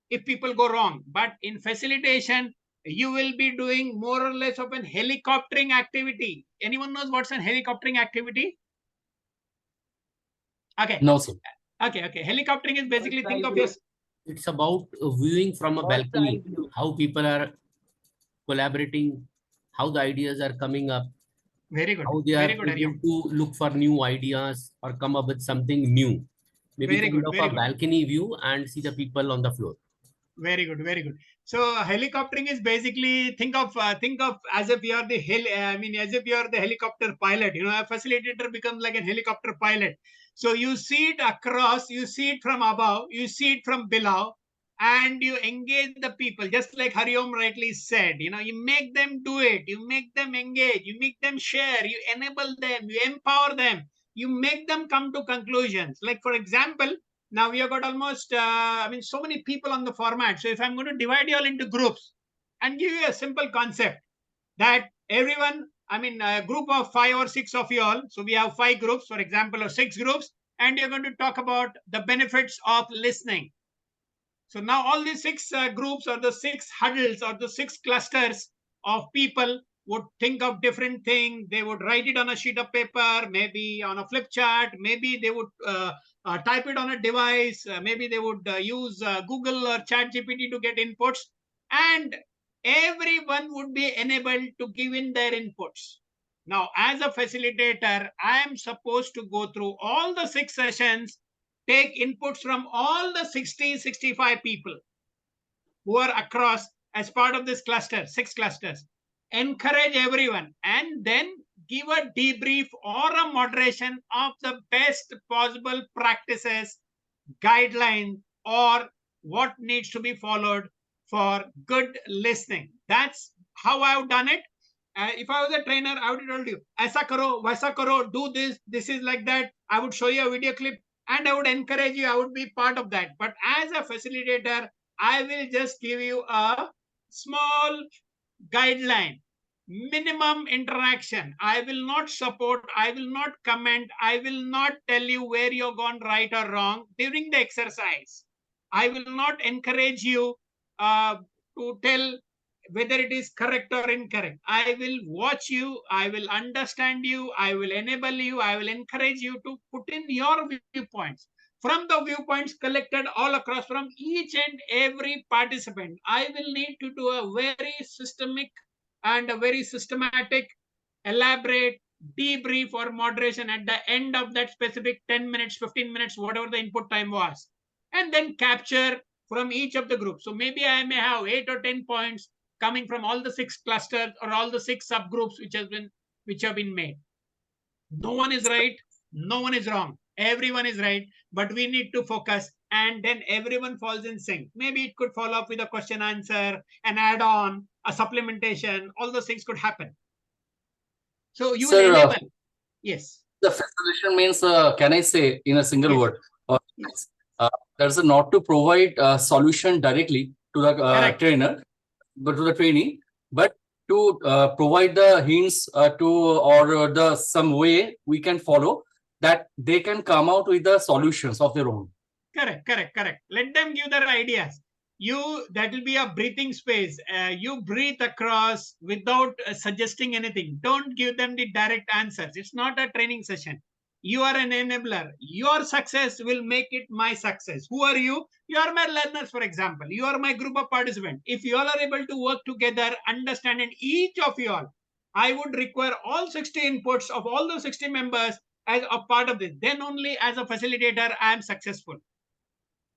if people go wrong. But in facilitation, you will be doing more or less of an helicoptering activity. Anyone knows what's an helicoptering activity? Okay. No, sir. Okay. Helicoptering is basically, think of your... It's about viewing from a balcony, how people are collaborating, how the ideas are coming up, Very good. how they are able to look for new ideas or come up with something new. Maybe Very kind good, of very a good. balcony view and see the people on the floor. Very good. So helicoptering is basically, think of as if you are the as if you are the helicopter pilot. A facilitator becomes like a helicopter pilot. So you see it across, you see it from above, you see it from below, and you engage the people, just like Hariom rightly said. You make them do it, you make them engage, you make them share, you enable them, you empower them, you make them come to conclusions. Like, for example, now we have got almost, so many people on the format. So if I'm going to divide you all into groups and give you a simple concept that everyone, a group of 5 or 6 of you all. So we have 5 groups, for example, or 6 groups, and you're going to talk about the benefits of listening. So now all these 6 groups or the 6 huddles or the 6 clusters of people would think of different things. They would write it on a sheet of paper, maybe on a flip chart, maybe they would type it on a device, maybe they would use Google or ChatGPT to get inputs, and everyone would be enabled to give in their inputs. Now, as a facilitator, I am supposed to go through all the 6 sessions, take inputs from all the 65 people who are across as part of this cluster, 6 clusters, encourage everyone, and then give a debrief or a moderation of the best possible practices, guidelines, or what needs to be followed for good listening. That's how I've done it. If I was a trainer, I would have told you, aisa karo, vaisa karo, do this, this is like that. I would show you a video clip and I would encourage you. I would be part of that. But as a facilitator, I will just give you a small guideline, minimum interaction. I will not support, I will not comment, I will not tell you where you've gone right or wrong during the exercise. I will not encourage you to tell whether it is correct or incorrect. I will watch you, I will understand you, I will enable you, I will encourage you to put in your viewpoints. From the viewpoints collected all across from each and every participant, I will need to do a very systemic and a very systematic, elaborate debrief or moderation at the end of that specific 10 minutes, 15 minutes, whatever the input time was, and then capture from each of the groups. So maybe I may have 8 or 10 points coming from all the 6 clusters or all the 6 subgroups which have been made. No one is right, no one is wrong. Everyone is right, but we need to focus, and then everyone falls in sync. Maybe it could follow up with a question answer, an add-on, a supplementation. All those things could happen. So you will enable. Yes. The facilitation means, can I say in a single word? There's a not to provide a solution directly to the trainer, but to the trainee, but to provide the hints or the some way we can follow that they can come out with the solutions of their own. Correct. Let them give their ideas. that will be a breathing space. You breathe across without suggesting anything. Don't give them the direct answers. It's not a training session. You are an enabler. Your success will make it my success. Who are you? You are my learners, for example. You are my group of participants. If you all are able to work together, understanding each of you all, I would require all 60 inputs of all those 60 members as a part of this. Then only as a facilitator, I am successful.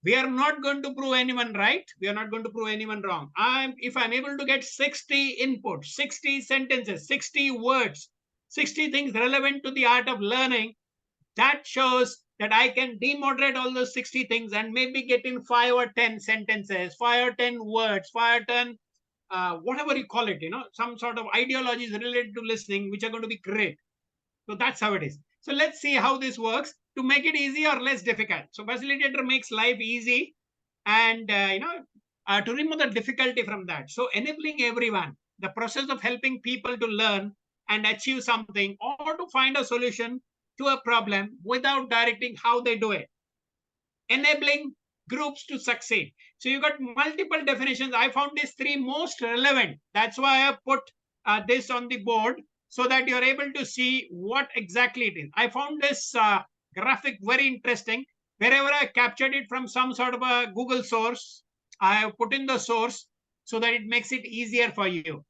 We are not going to prove anyone right. We are not going to prove anyone wrong. If I'm able to get 60 inputs, 60 sentences, 60 words, 60 things relevant to the art of learning, that shows that I can demoderate all those 60 things and maybe get in 5 or 10 sentences, 5 or 10 words, 5 or 10, whatever you call it, some sort of ideologies related to listening, which are going to be great. So that's how it is. So let's see how this works to make it easy or less difficult. So facilitator makes life easy and, to remove the difficulty from that. So enabling everyone, the process of helping people to learn and achieve something or to find a solution to a problem without directing how they do it. Enabling groups to succeed. So you got multiple definitions. I found these 3 most relevant. That's why I put this on the board so that you're able to see what exactly it is. I found this graphic very interesting. Wherever I captured it from some sort of a Google source, I have put in the source so that it makes it easier for you.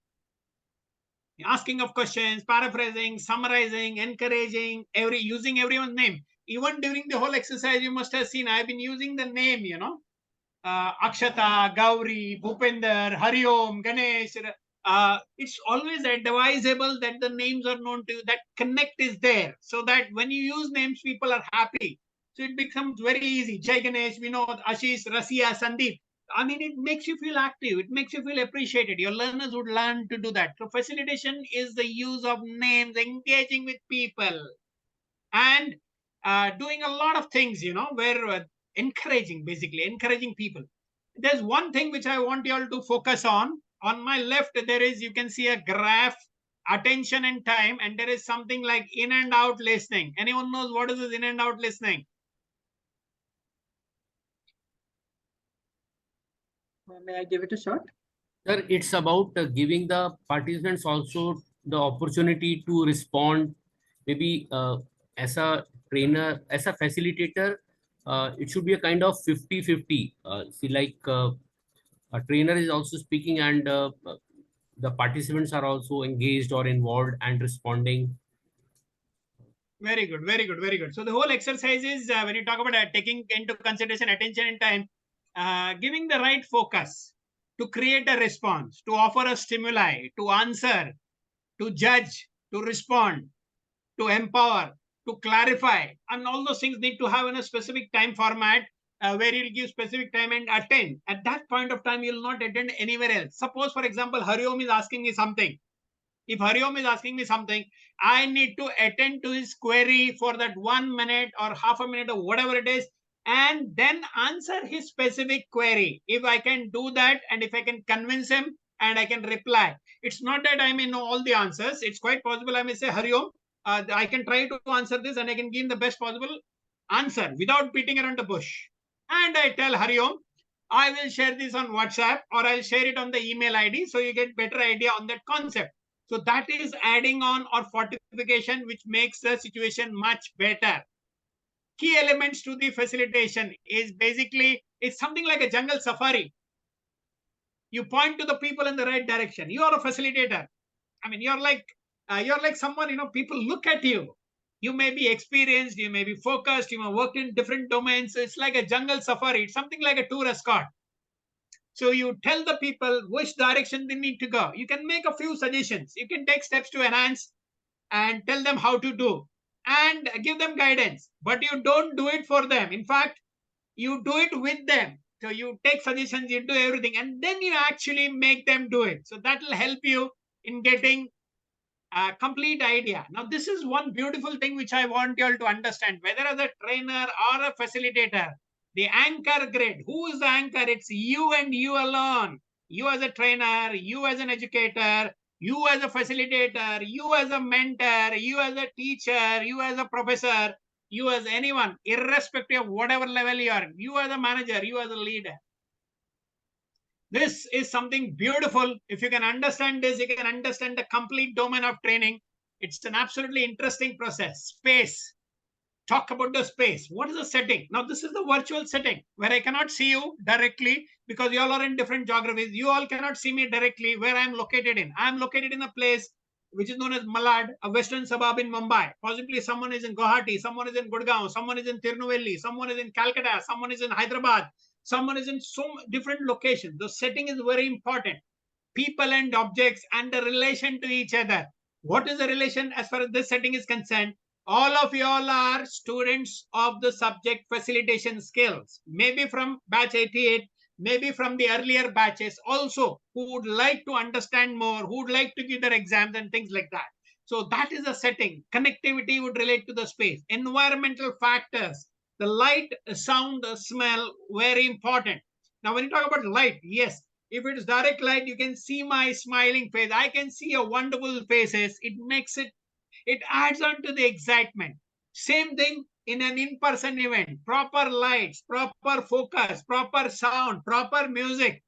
Asking of questions, paraphrasing, summarizing, encouraging, using everyone's name. Even during the whole exercise, you must have seen I've been using the name, Akshata, Gauri, Bhupender, Hariom, Ganesh. It's always advisable that the names are known to you, that connect is there, so that when you use names, people are happy. So it becomes very easy. Jai Ganesh, Vinod, Ashish, Rasia, Sandeep. I mean, it makes you feel active. It makes you feel appreciated. Your learners would learn to do that. So facilitation is the use of names, engaging with people, and doing a lot of things, where encouraging people. There's one thing which I want you all to focus on. On my left, there is, you can see a graph, attention and time, and there is something like in and out listening. Anyone knows what is this in and out listening? May I give it a shot? Sir, it's about giving the participants also the opportunity to respond. Maybe as a trainer, as a facilitator, it should be a kind of 50-50. A trainer is also speaking and the participants are also engaged or involved and responding. Very good, very good, very good. So the whole exercise is when you talk about taking into consideration attention and time, giving the right focus to create a response, to offer a stimuli, to answer, to judge, to respond, to empower, to clarify, and all those things need to have in a specific time format where you'll give specific time and attend. At that point of time, you'll not attend anywhere else. Suppose, for example, Hariom is asking me something. If Hariom is asking me something, I need to attend to his query for that 1 minute or half a minute or whatever it is, and then answer his specific query. If I can do that and if I can convince him and I can reply, it's not that I may know all the answers. It's quite possible I may say, Hariom, I can try to answer this and I can give the best possible answer without beating around the bush. And I tell Hariom, I will share this on WhatsApp or I'll share it on the email ID so you get better idea on that concept. So that is adding on or fortification, which makes the situation much better. Key elements to the facilitation is basically, it's something like a jungle safari. You point to the people in the right direction. You are a facilitator. I mean, you're like someone, people look at you. You may be experienced, you may be focused, you may work in different domains. So it's like a jungle safari. It's something like a tour escort. So you tell the people which direction they need to go. You can make a few suggestions. You can take steps to enhance and tell them how to do and give them guidance. But you don't do it for them. In fact, you do it with them. So you take suggestions, you do everything, and then you actually make them do it. So that will help you in getting a complete idea. Now, this is one beautiful thing which I want you all to understand, whether as a trainer or a facilitator. The anchor grid. Who is the anchor? It's you and you alone. You as a trainer, you as an educator, you as a facilitator, you as a mentor, you as a teacher, you as a professor, you as anyone, irrespective of whatever level you are, you as a manager, you as a leader. This is something beautiful. If you can understand this, you can understand the complete domain of training. It's an absolutely interesting process. Space. Talk about the space. What is the setting? Now, this is the virtual setting where I cannot see you directly because you all are in different geographies. You all cannot see me directly where I'm located in. I'm located in a place which is known as Malad, a western suburb in Mumbai. Possibly someone is in Guwahati, someone is in Gurgaon, someone is in Tirunelveli, someone is in Calcutta, someone is in Hyderabad, someone is in so different locations. The setting is very important. People and objects and the relation to each other. What is the relation as far as this setting is concerned? All of you all are students of the subject facilitation skills, maybe from batch 88, maybe from the earlier batches also, who would like to understand more, who would like to give their exams and things like that. So that is a setting. Connectivity would relate to the space. Environmental factors, the light, sound, smell, very important. Now, when you talk about light, yes, if it is direct light, you can see my smiling face. I can see your wonderful faces. It adds on to the excitement. Same thing in an in-person event. Proper lights, proper focus, proper sound, proper music,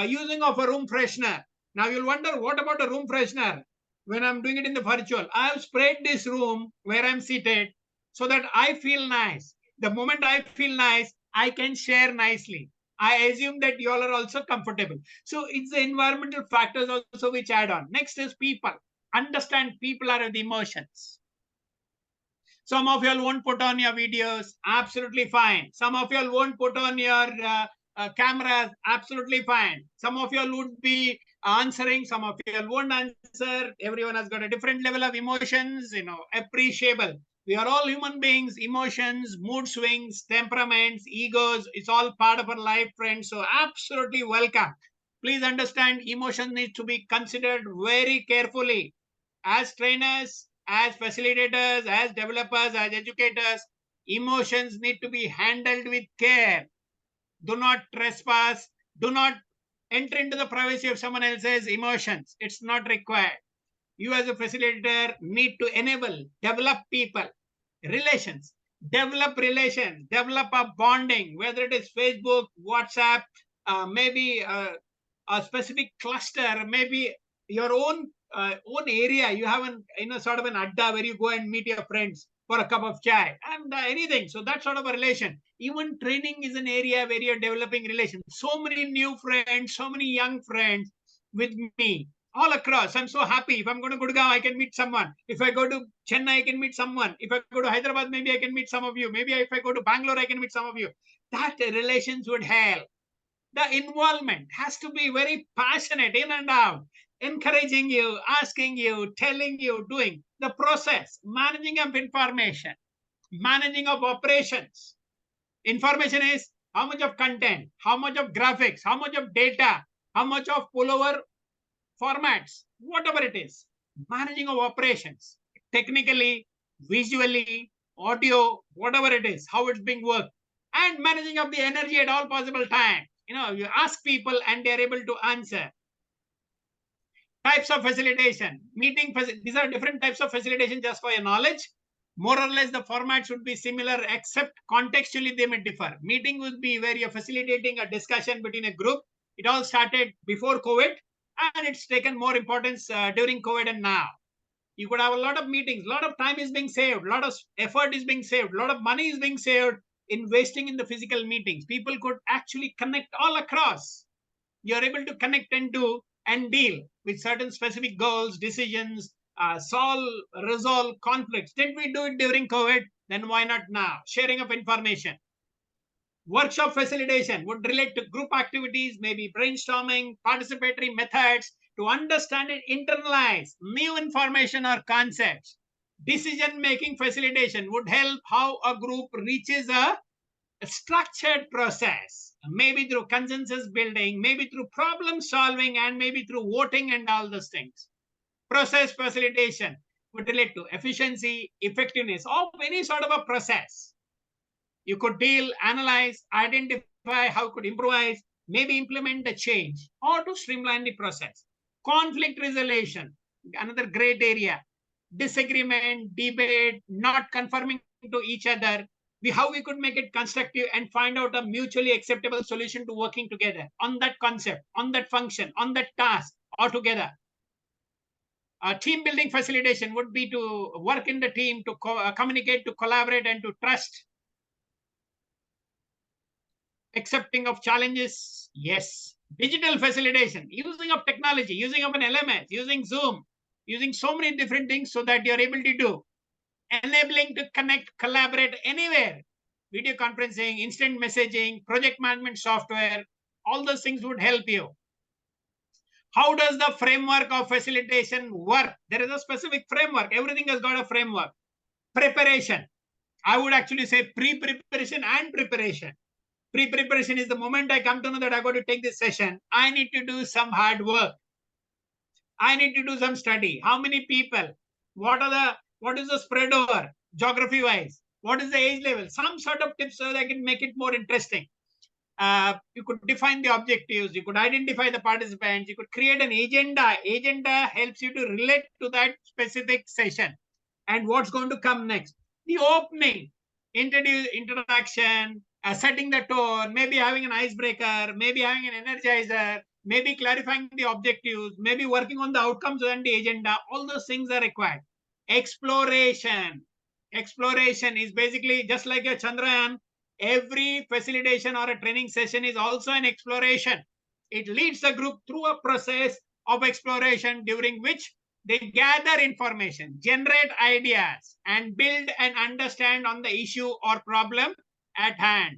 using of a room freshener. Now you'll wonder, what about a room freshener? When I'm doing it in the virtual, I have sprayed this room where I'm seated so that I feel nice. The moment I feel nice, I can share nicely. I assume that you all are also comfortable. So it's the environmental factors also which add on. Next is people. Understand people are the emotions. Some of you all won't put on your videos, absolutely fine. Some of you all won't put on your cameras, absolutely fine. Some of you all would be answering, some of you all won't answer. Everyone has got a different level of emotions, appreciable. We are all human beings, emotions, mood swings, temperaments, egos. It's all part of our life, friends. So absolutely welcome. Please understand, emotion needs to be considered very carefully. As trainers, as facilitators, as developers, as educators, emotions need to be handled with care. Do not trespass. Do not enter into the privacy of someone else's emotions. It's not required. You as a facilitator need to enable, develop people, relations, develop a bonding, whether it is Facebook, WhatsApp, maybe a specific cluster, maybe your own area. You have sort of an adda where you go and meet your friends for a cup of chai and anything. So that sort of a relation. Even training is an area where you're developing relations. So many new friends, so many young friends with me all across. I'm so happy. If I'm going to Gurgaon, I can meet someone. If I go to Chennai, I can meet someone. If I go to Hyderabad, maybe I can meet some of you. Maybe if I go to Bangalore, I can meet some of you. That relations would help. The involvement has to be very passionate, in and out, encouraging you, asking you, telling you, doing the process, managing of information, managing of operations. Information is how much of content, how much of graphics, how much of data, how much of pullover formats, whatever it is. Managing of operations, technically, visually, audio, whatever it is, how it's being worked, and managing of the energy at all possible times. You ask people and they're able to answer. Types of facilitation, these are different types of facilitation, just for your knowledge. More or less the formats would be similar, except contextually they may differ. Meeting would be where you're facilitating a discussion between a group. It all started before COVID and it's taken more importance during COVID and now. You could have a lot of meetings, a lot of time is being saved, a lot of effort is being saved, a lot of money is being saved in wasting in the physical meetings. People could actually connect all across. You're able to connect and do and deal with certain specific goals, decisions, resolve conflicts. Didn't we do it during COVID? Then why not now? Sharing of information. Workshop facilitation would relate to group activities, maybe brainstorming, participatory methods to understand and internalize new information or concepts. Decision-making facilitation would help how a group reaches a structured process, maybe through consensus building, maybe through problem solving, and maybe through voting and all those things. Process facilitation would relate to efficiency, effectiveness of any sort of a process. You could deal, analyze, identify how could improvise, maybe implement a change or to streamline the process. Conflict resolution, another great area. Disagreement, debate, not conforming to each other, how we could make it constructive and find out a mutually acceptable solution to working together on that concept, on that function, on that task altogether. Team building facilitation would be to work in the team, to communicate, to collaborate, and to trust. Accepting of challenges, yes. Digital facilitation, using of technology, using of an LMS, using Zoom, using so many different things so that you're able to do. Enabling to connect, collaborate anywhere. Video conferencing, instant messaging, project management software, all those things would help you. How does the framework of facilitation work? There is a specific framework. Everything has got a framework. Preparation. I would actually say pre-preparation and preparation. Pre-preparation is the moment I come to know that I got to take this session. I need to do some hard work. I need to do some study. How many people? What is the spread over geography-wise? What is the age level? Some sort of tips so that I can make it more interesting. You could define the objectives. You could identify the participants. You could create an agenda. Agenda helps you to relate to that specific session and what's going to come next. The opening, introduction, setting the tone, maybe having an icebreaker, maybe having an energizer, maybe clarifying the objectives, maybe working on the outcomes and the agenda. All those things are required. Exploration. Exploration is basically just like a Chandrayaan. Every facilitation or a training session is also an exploration. It leads the group through a process of exploration during which they gather information, generate ideas, and build and understand on the issue or problem at hand.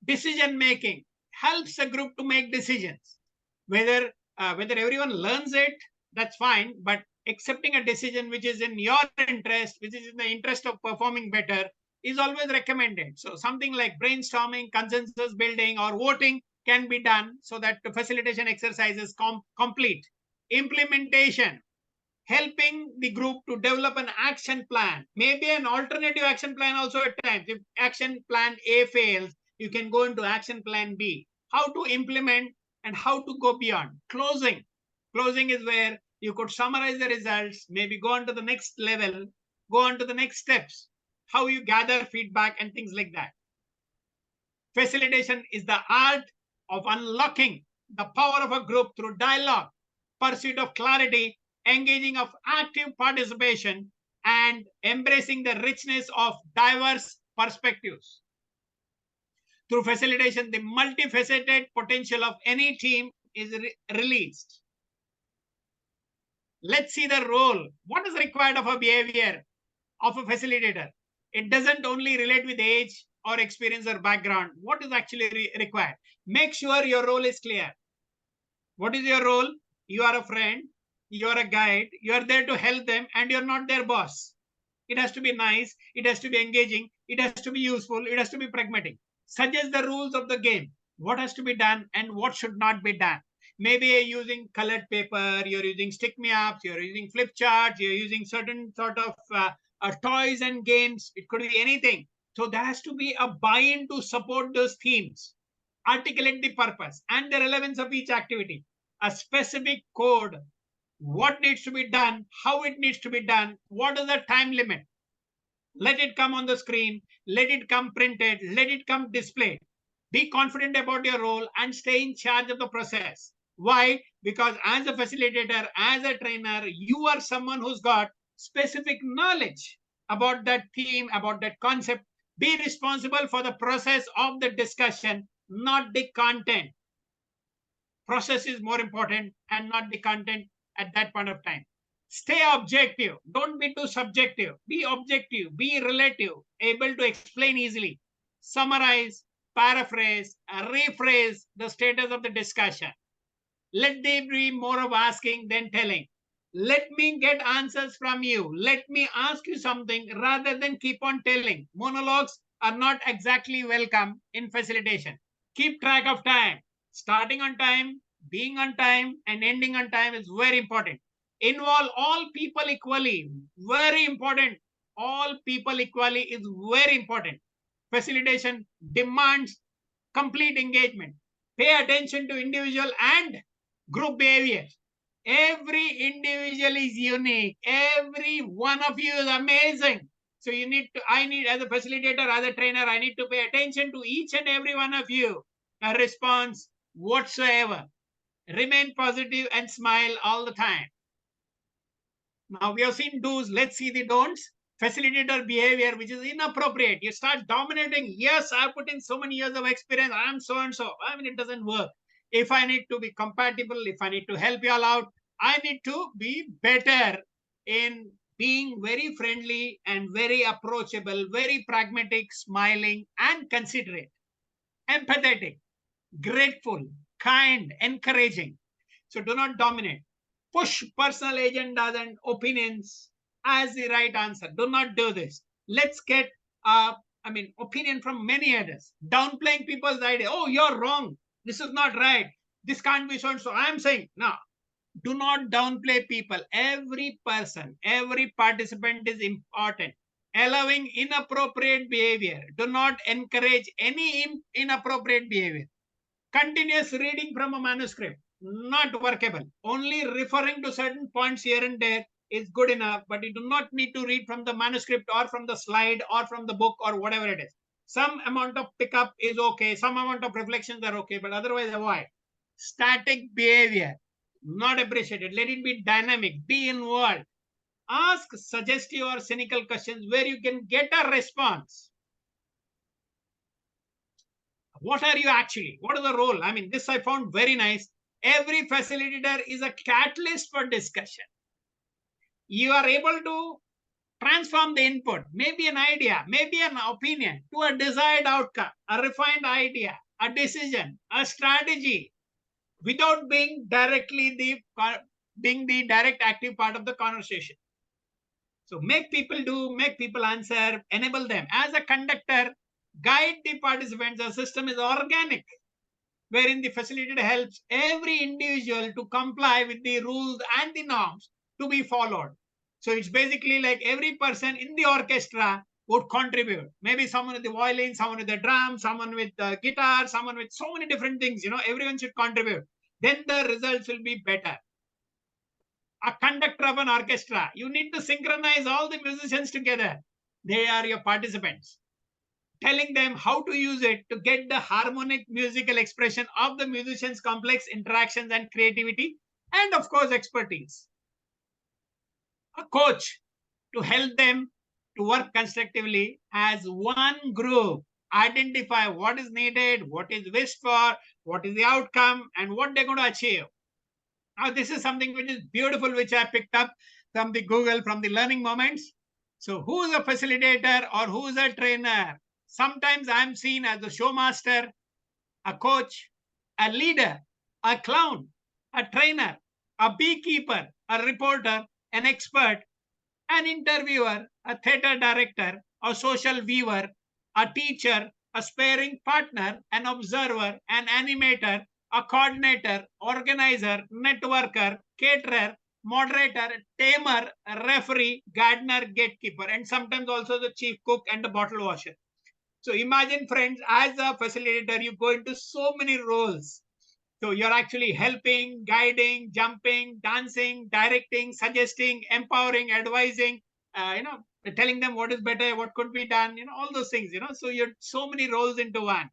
Decision making helps the group to make decisions. Whether everyone learns it, that's fine, but accepting a decision which is in your interest, which is in the interest of performing better, is always recommended. So something like brainstorming, consensus building, or voting can be done so that the facilitation exercise is complete. Implementation, helping the group to develop an action plan, maybe an alternative action plan also at times. If action plan A fails, you can go into action plan B. How to implement and how to go beyond. Closing. Closing is where you could summarize the results, maybe go on to the next level, go on to the next steps, how you gather feedback and things like that. Facilitation is the art of unlocking the power of a group through dialogue, pursuit of clarity, engaging of active participation, and embracing the richness of diverse perspectives. Through facilitation, the multifaceted potential of any team is released. Let's see the role. What is required of a behavior of a facilitator? It doesn't only relate with age or experience or background. What is actually required? Make sure your role is clear. What is your role? You are a friend, you are a guide, you are there to help them, and you're not their boss. It has to be nice, it has to be engaging, it has to be useful, it has to be pragmatic. Suggest the rules of the game, what has to be done and what should not be done. Maybe you're using colored paper, you're using stick-me-ups, you're using flip charts, you're using certain sort of toys and games. It could be anything. So there has to be a buy-in to support those themes. Articulate the purpose and the relevance of each activity. A specific code, what needs to be done, how it needs to be done, what is the time limit. Let it come on the screen, let it come printed, let it come displayed. Be confident about your role and stay in charge of the process. Why? Because as a facilitator, as a trainer, you are someone who's got specific knowledge about that theme, about that concept. Be responsible for the process of the discussion, not the content. Process is more important and not the content at that point of time. Stay objective. Don't be too subjective. Be objective, be relative, able to explain easily. Summarize, paraphrase, rephrase the status of the discussion. Let there be more of asking than telling. Let me get answers from you. Let me ask you something rather than keep on telling. Monologues are not exactly welcome in facilitation. Keep track of time. Starting on time, being on time, and ending on time is very important. Involve all people equally. Very important. All people equally is very important. Facilitation demands complete engagement. Pay attention to individual and group behaviors. Every individual is unique. Every one of you is amazing. So I need as a facilitator, as a trainer, I need to pay attention to each and every one of you. A response whatsoever. Remain positive and smile all the time. Now we have seen do's, let's see the don'ts. Facilitator behavior which is inappropriate. You start dominating. Yes, I put in so many years of experience. I'm so and so. I mean, it doesn't work. If I need to be compatible, if I need to help you all out, I need to be better in being very friendly and very approachable, very pragmatic, smiling and considerate, empathetic, grateful, kind, encouraging. So do not dominate. Push personal agendas and opinions as the right answer. Do not do this. Let's get opinion from many others. Downplaying people's idea. Oh, you're wrong. This is not right. This can't be so and so. I'm saying, no. Do not downplay people. Every person, every participant is important. Allowing inappropriate behavior. Do not encourage any inappropriate behavior. Continuous reading from a manuscript, not workable. Only referring to certain points here and there is good enough, but you do not need to read from the manuscript or from the slide or from the book or whatever it is. Some amount of pickup is okay. Some amount of reflections are okay, but otherwise avoid. Static behavior, not appreciated. Let it be dynamic, be involved. Ask suggestive or cynical questions where you can get a response. What are you actually? What is the role? I mean, this I found very nice. Every facilitator is a catalyst for discussion. You are able to transform the input, maybe an idea, maybe an opinion, to a desired outcome, a refined idea, a decision, a strategy, without being the direct active part of the conversation. So make people do, make people answer, enable them. As a conductor, guide the participants. The system is organic, wherein the facilitator helps every individual to comply with the rules and the norms to be followed. So it's basically like every person in the orchestra would contribute. Maybe someone with the violin, someone with the drum, someone with the guitar, someone with so many different things, everyone should contribute. Then the results will be better. A conductor of an orchestra, you need to synchronize all the musicians together. They are your participants. Telling them how to use it to get the harmonic musical expression of the musicians' complex interactions and creativity, and of course, expertise. A coach to help them to work constructively as one group, identify what is needed, what is wished for, what is the outcome, and what they're going to achieve. Now, this is something which is beautiful, which I picked up from the Google, from the learning moments. So who is a facilitator or who is a trainer? Sometimes I'm seen as a showmaster, a coach, a leader, a clown, a trainer, a beekeeper, a reporter, an expert, an interviewer, a theater director, a social viewer, a teacher, a sparring partner, an observer, an animator, a coordinator, organizer, networker, caterer, moderator, tamer, referee, gardener, gatekeeper, and sometimes also the chief cook and the bottle washer. So imagine, friends, as a facilitator, you go into so many roles. So you're actually helping, guiding, jumping, dancing, directing, suggesting, empowering, advising, telling them what is better, what could be done, all those things, so you're so many roles into one.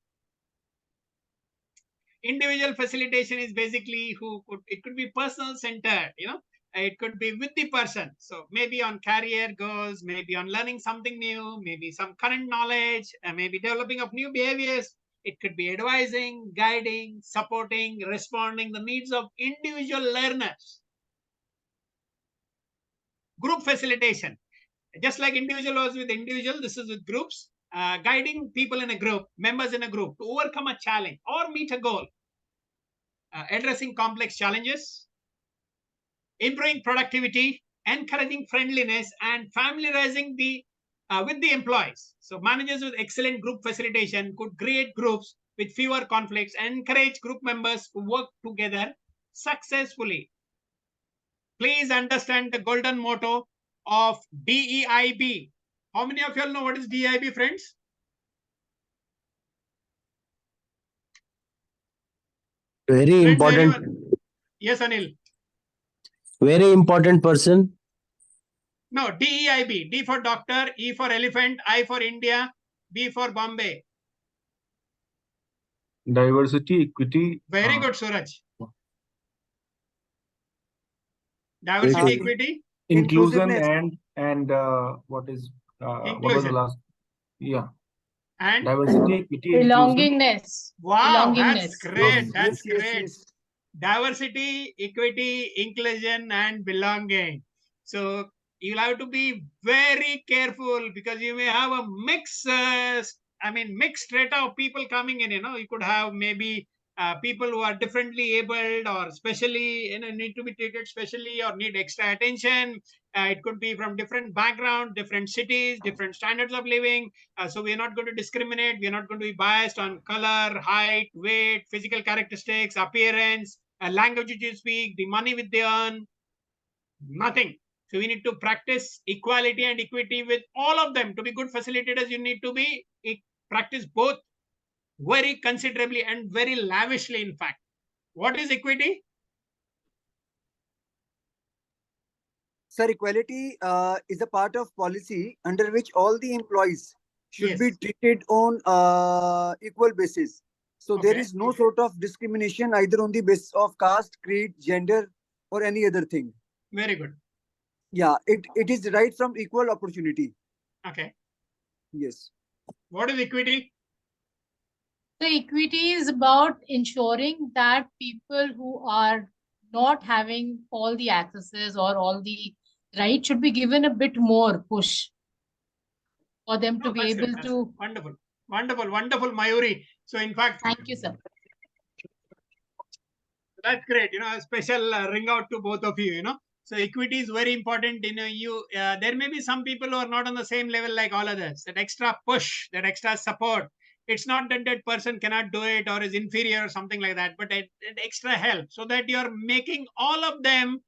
Individual facilitation is basically it could be personal centered, it could be with the person. So maybe on career goals, maybe on learning something new, maybe some current knowledge, maybe developing of new behaviors. It could be advising, guiding, supporting, responding the needs of individual learners. Group facilitation. Just like individual was with individual, this is with groups. Guiding people in a group, members in a group, to overcome a challenge or meet a goal. Addressing complex challenges, improving productivity, encouraging friendliness, and familiarizing with the employees. So managers with excellent group facilitation could create groups with fewer conflicts and encourage group members to work together successfully. Please understand the golden motto of DEIB. How many of you all know what is DEIB, friends? Very important. Yes, Anil. Very important person. No, DEIB. D for doctor, E for elephant, I for India, B for Bombay. Diversity, equity. Very good, Suraj. Diversity, equity. Inclusion Inclusiveness. and what is what was the Inclusion. last? Yeah. And Diversity, equity, inclusion. Belongingness. wow, that's Belongingness. great. Yes, That's yes, great. yes. Diversity, equity, inclusion, and belonging. So you'll have to be very careful because you may have a mix. Mixed strata of people coming in. You could have maybe people who are differently abled or specially, need to be treated specially or need extra attention. It could be from different background, different cities, different standards of living. So we're not going to discriminate. We're not going to be biased on color, height, weight, physical characteristics, appearance, language which you speak, the money which they earn, nothing. So we need to practice equality and equity with all of them. To be good facilitators, you need to be practice both very considerably and very lavishly, in fact. What is equity? Sir, equality is a part of policy under which all the employees should be treated on equal basis. So there is no sort of discrimination either on the basis of caste, creed, gender, or any other thing. Very good. Yeah, it is right from equal opportunity. Okay. Yes. What is equity? The equity is about ensuring that people who are not having all the accesses or all the rights should be given a bit more push for them to be That's able good. That's to. wonderful. Wonderful, wonderful, Mayuri. So in fact, Thank you, sir. That's great. A special ring out to both of you. So equity is very important. There may be some people who are not on the same level like all others. That extra push, that extra support. It's not that that person cannot do it or is inferior or something like that, but that extra help so that you're making all of them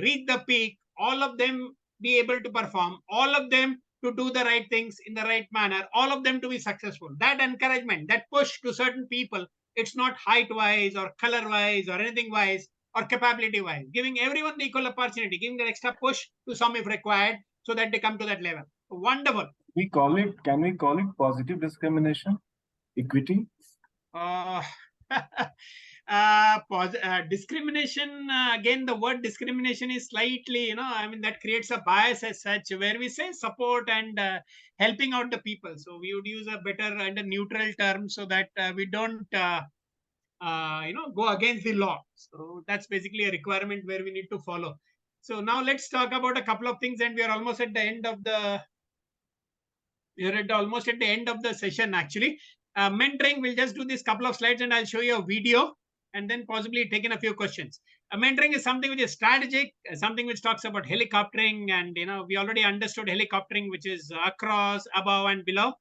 reach the peak, all of them be able to perform, all of them to do the right things in the right manner, all of them to be successful. That encouragement, that push to certain people, it's not height wise or color wise or anything wise or capability wise. Giving everyone the equal opportunity, giving that extra push to some if required so that they come to that level. Wonderful. Can we call it positive discrimination? Equity? Discrimination, again, the word discrimination is slightly, that creates a bias as such, where we say support and helping out the people. So we would use a better and a neutral term so that we don't, go against the law. So that's basically a requirement where we need to follow. So now let's talk about a couple of things, and we are almost at the end of the. Almost at the end of the session, actually. Mentoring, we'll just do this couple of slides and I'll show you a video and then possibly take in a few questions. Mentoring is something which is strategic, something which talks about helicoptering, and we already understood helicoptering, which is across, above, and below.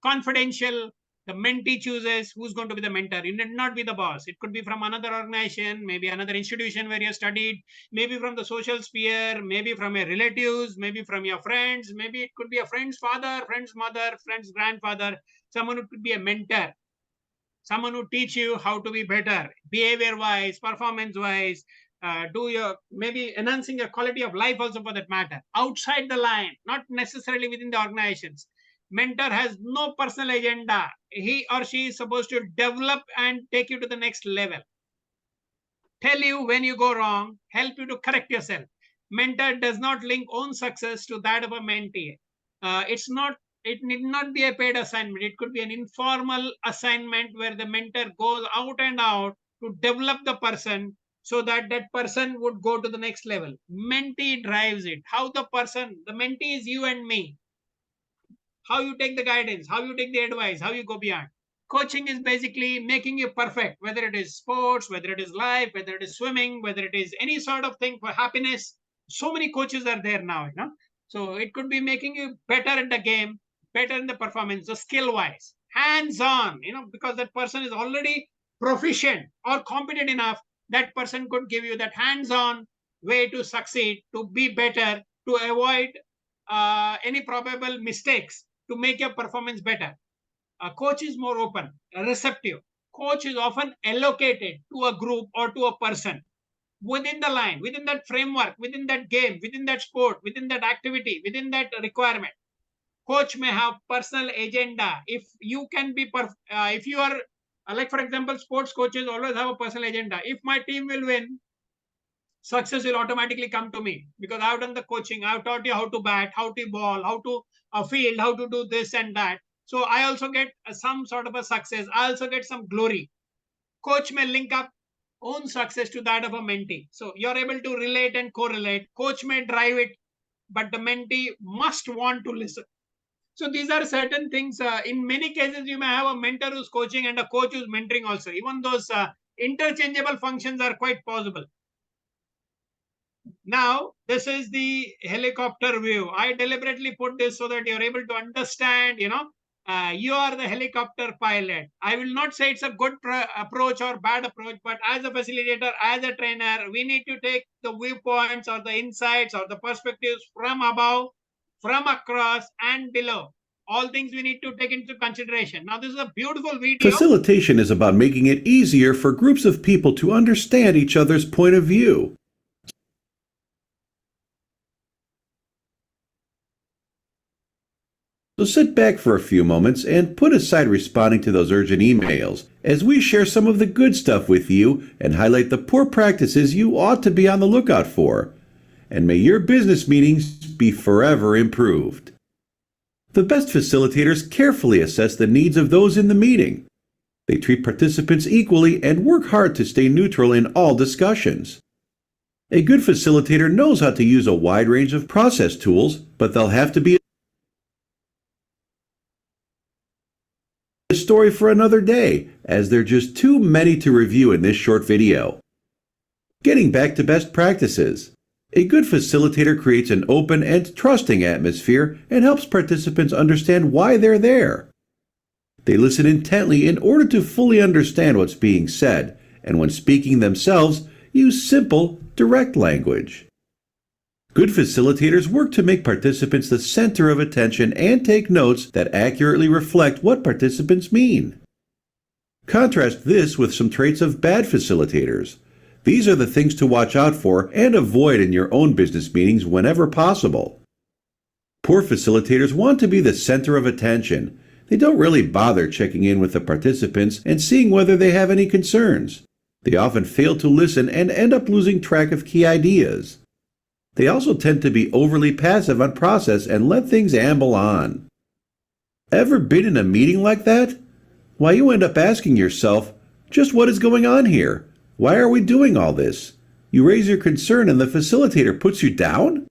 Confidential, the mentee chooses who's going to be the mentor. You need not be the boss. It could be from another organization, maybe another institution where you studied, maybe from the social sphere, maybe from your relatives, maybe from your friends, maybe it could be a friend's father, friend's mother, friend's grandfather, someone who could be a mentor, someone who teach you how to be better, behavior wise, performance wise, maybe enhancing your quality of life also for that matter, outside the line, not necessarily within the organizations. Mentor has no personal agenda. He or she is supposed to develop and take you to the next level. Tell you when you go wrong, help you to correct yourself. Mentor does not link own success to that of a mentee. It need not be a paid assignment. It could be an informal assignment where the mentor goes out and out to develop the person so that that person would go to the next level. Mentee drives it. The mentee is you and me. How you take the guidance, how you take the advice, how you go beyond. Coaching is basically making you perfect, whether it is sports, whether it is life, whether it is swimming, whether it is any sort of thing for happiness. So many coaches are there now, So it could be making you better in the game, better in the performance, so skill-wise, hands-on, because that person is already proficient or competent enough, that person could give you that hands-on way to succeed, to be better, to avoid any probable mistakes, to make your performance better. A coach is more open, receptive. Coach is often allocated to a group or to a person. within the line, within that framework, within that game, within that sport, within that activity, within that requirement. Coach may have personal agenda. If you can be, if you are, like for example, sports coaches always have a personal agenda. If my team will win, success will automatically come to me because I've done the coaching. I've taught you how to bat, how to ball, how to field, how to do this and that. So I also get some sort of a success. I also get some glory. Coach may link up own success to that of a mentee. So you're able to relate and correlate. Coach may drive it, but the mentee must want to listen. So these are certain things. In many cases, you may have a mentor who's coaching and a coach who's mentoring also. Even those interchangeable functions are quite possible. Now, this is the helicopter view. I deliberately put this so that you're able to understand, you are the helicopter pilot. I will not say it's a good approach or bad approach, but as a facilitator, as a trainer, we need to take the viewpoints or the insights or the perspectives from above, from across and below. All things we need to take into consideration. Now, this is a beautiful video. Facilitation is about making it easier for groups of people to understand each other's point of view. So sit back for a few moments and put aside responding to those urgent emails as we share some of the good stuff with you and highlight the poor practices you ought to be on the lookout for. And may your business meetings be forever improved. The best facilitators carefully assess the needs of those in the meeting. They treat participants equally and work hard to stay neutral in all discussions. A good facilitator knows how to use a wide range of process tools, but they'll have to be a story for another day, as there are just too many to review in this short video. Getting back to best practices. A good facilitator creates an open and trusting atmosphere and helps participants understand why they're there. They listen intently in order to fully understand what's being said, and when speaking themselves, use simple, direct language. Good facilitators work to make participants the center of attention and take notes that accurately reflect what participants mean. Contrast this with some traits of bad facilitators. These are the things to watch out for and avoid in your own business meetings whenever possible. Poor facilitators want to be the center of attention. They don't really bother checking in with the participants and seeing whether they have any concerns. They often fail to listen and end up losing track of key ideas. They also tend to be overly passive on process and let things amble on. Ever been in a meeting like that? Why, you end up asking yourself, just what is going on here? Why are we doing all this? You raise your concern and the facilitator puts you down?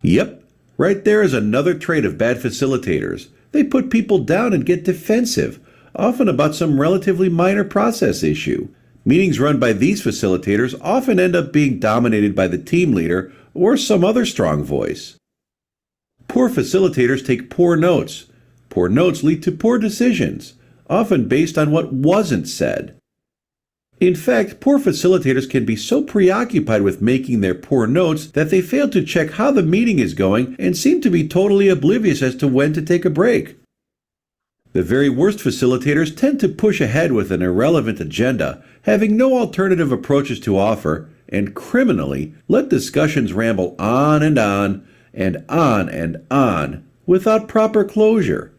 Yep, right there is another trait of bad facilitators. They put people down and get defensive, often about some relatively minor process issue. Meetings run by these facilitators often end up being dominated by the team leader or some other strong voice. Poor facilitators take poor notes. Poor notes lead to poor decisions, often based on what wasn't said. In fact, poor facilitators can be so preoccupied with making their poor notes that they fail to check how the meeting is going and seem to be totally oblivious as to when to take a break. The very worst facilitators tend to push ahead with an irrelevant agenda, having no alternative approaches to offer, and criminally let discussions ramble on and on and on and on without proper closure,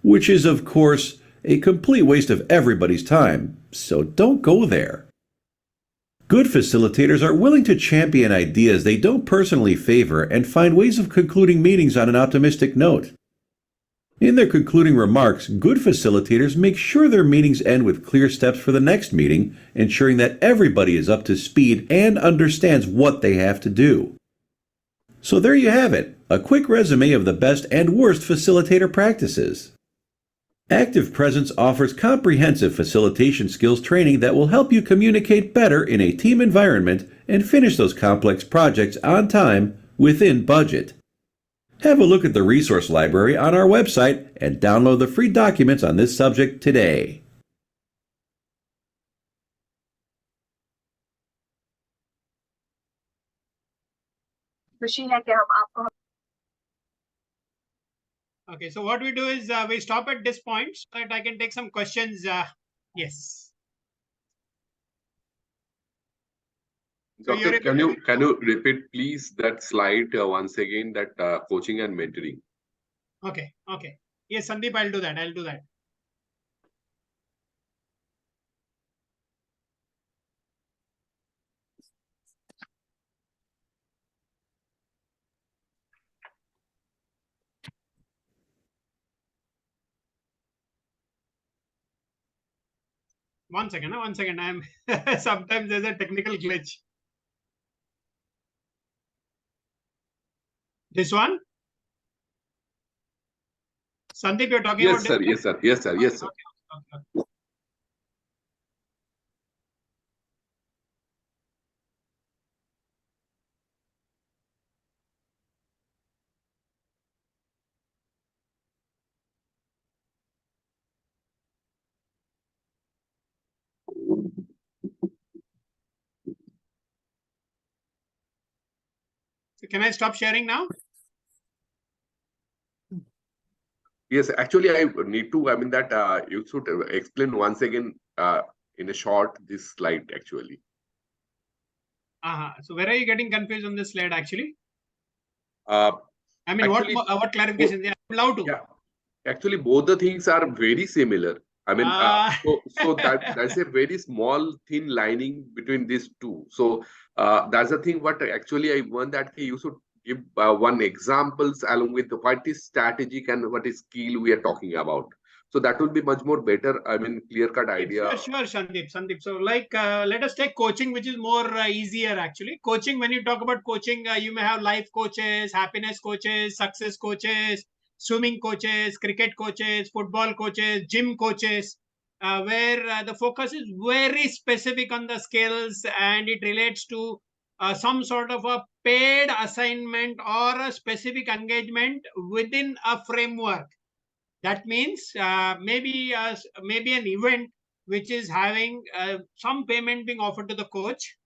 which is, of course, a complete waste of everybody's time, so don't go there. Good facilitators are willing to champion ideas they don't personally favor and find ways of concluding meetings on an optimistic note. In their concluding remarks, good facilitators make sure their meetings end with clear steps for the next meeting, ensuring that everybody is up to speed and understands what they have to do. So there you have it, a quick resume of the best and worst facilitator practices. Active Presence offers comprehensive facilitation skills training that will help you communicate better in a team environment and finish those complex projects on time within budget. Have a look at the resource library on our website and download the free documents on this subject today. Okay, so what we do is we stop at this point so that I can take some questions. Yes. So you're Doctor, can you repeat please that slide once again, that coaching and mentoring? Okay. Yes, Sandeep, I'll do that. One second. I'm sometimes there's a technical glitch. This one? Sandeep, you're talking Yes, about sir. Yes, sir. Yes, sir. Yes, sir. Okay. So can I stop sharing now? Yes, actually, I need to. I mean that you should explain once again in a short this slide actually. So where are you getting confused on this slide actually? I mean, actually, what clarification? Yeah, I'm allowed to. Yeah, actually, both the things are very similar. I mean, so that's a very small thin lining between these two. So that's the thing. What actually I want that you should give one examples along with what is strategic and what is skill we are talking about. So that would be much more better. I mean, clear cut idea. Sure, Sandeep. So like, let us take coaching, which is more easier actually. Coaching, when you talk about coaching, you may have life coaches, happiness coaches, success coaches, swimming coaches, cricket coaches, football coaches, gym coaches, where the focus is very specific on the skills and it relates to some sort of a paid assignment or a specific engagement within a framework. That means maybe an event which is having some payment being offered to the coach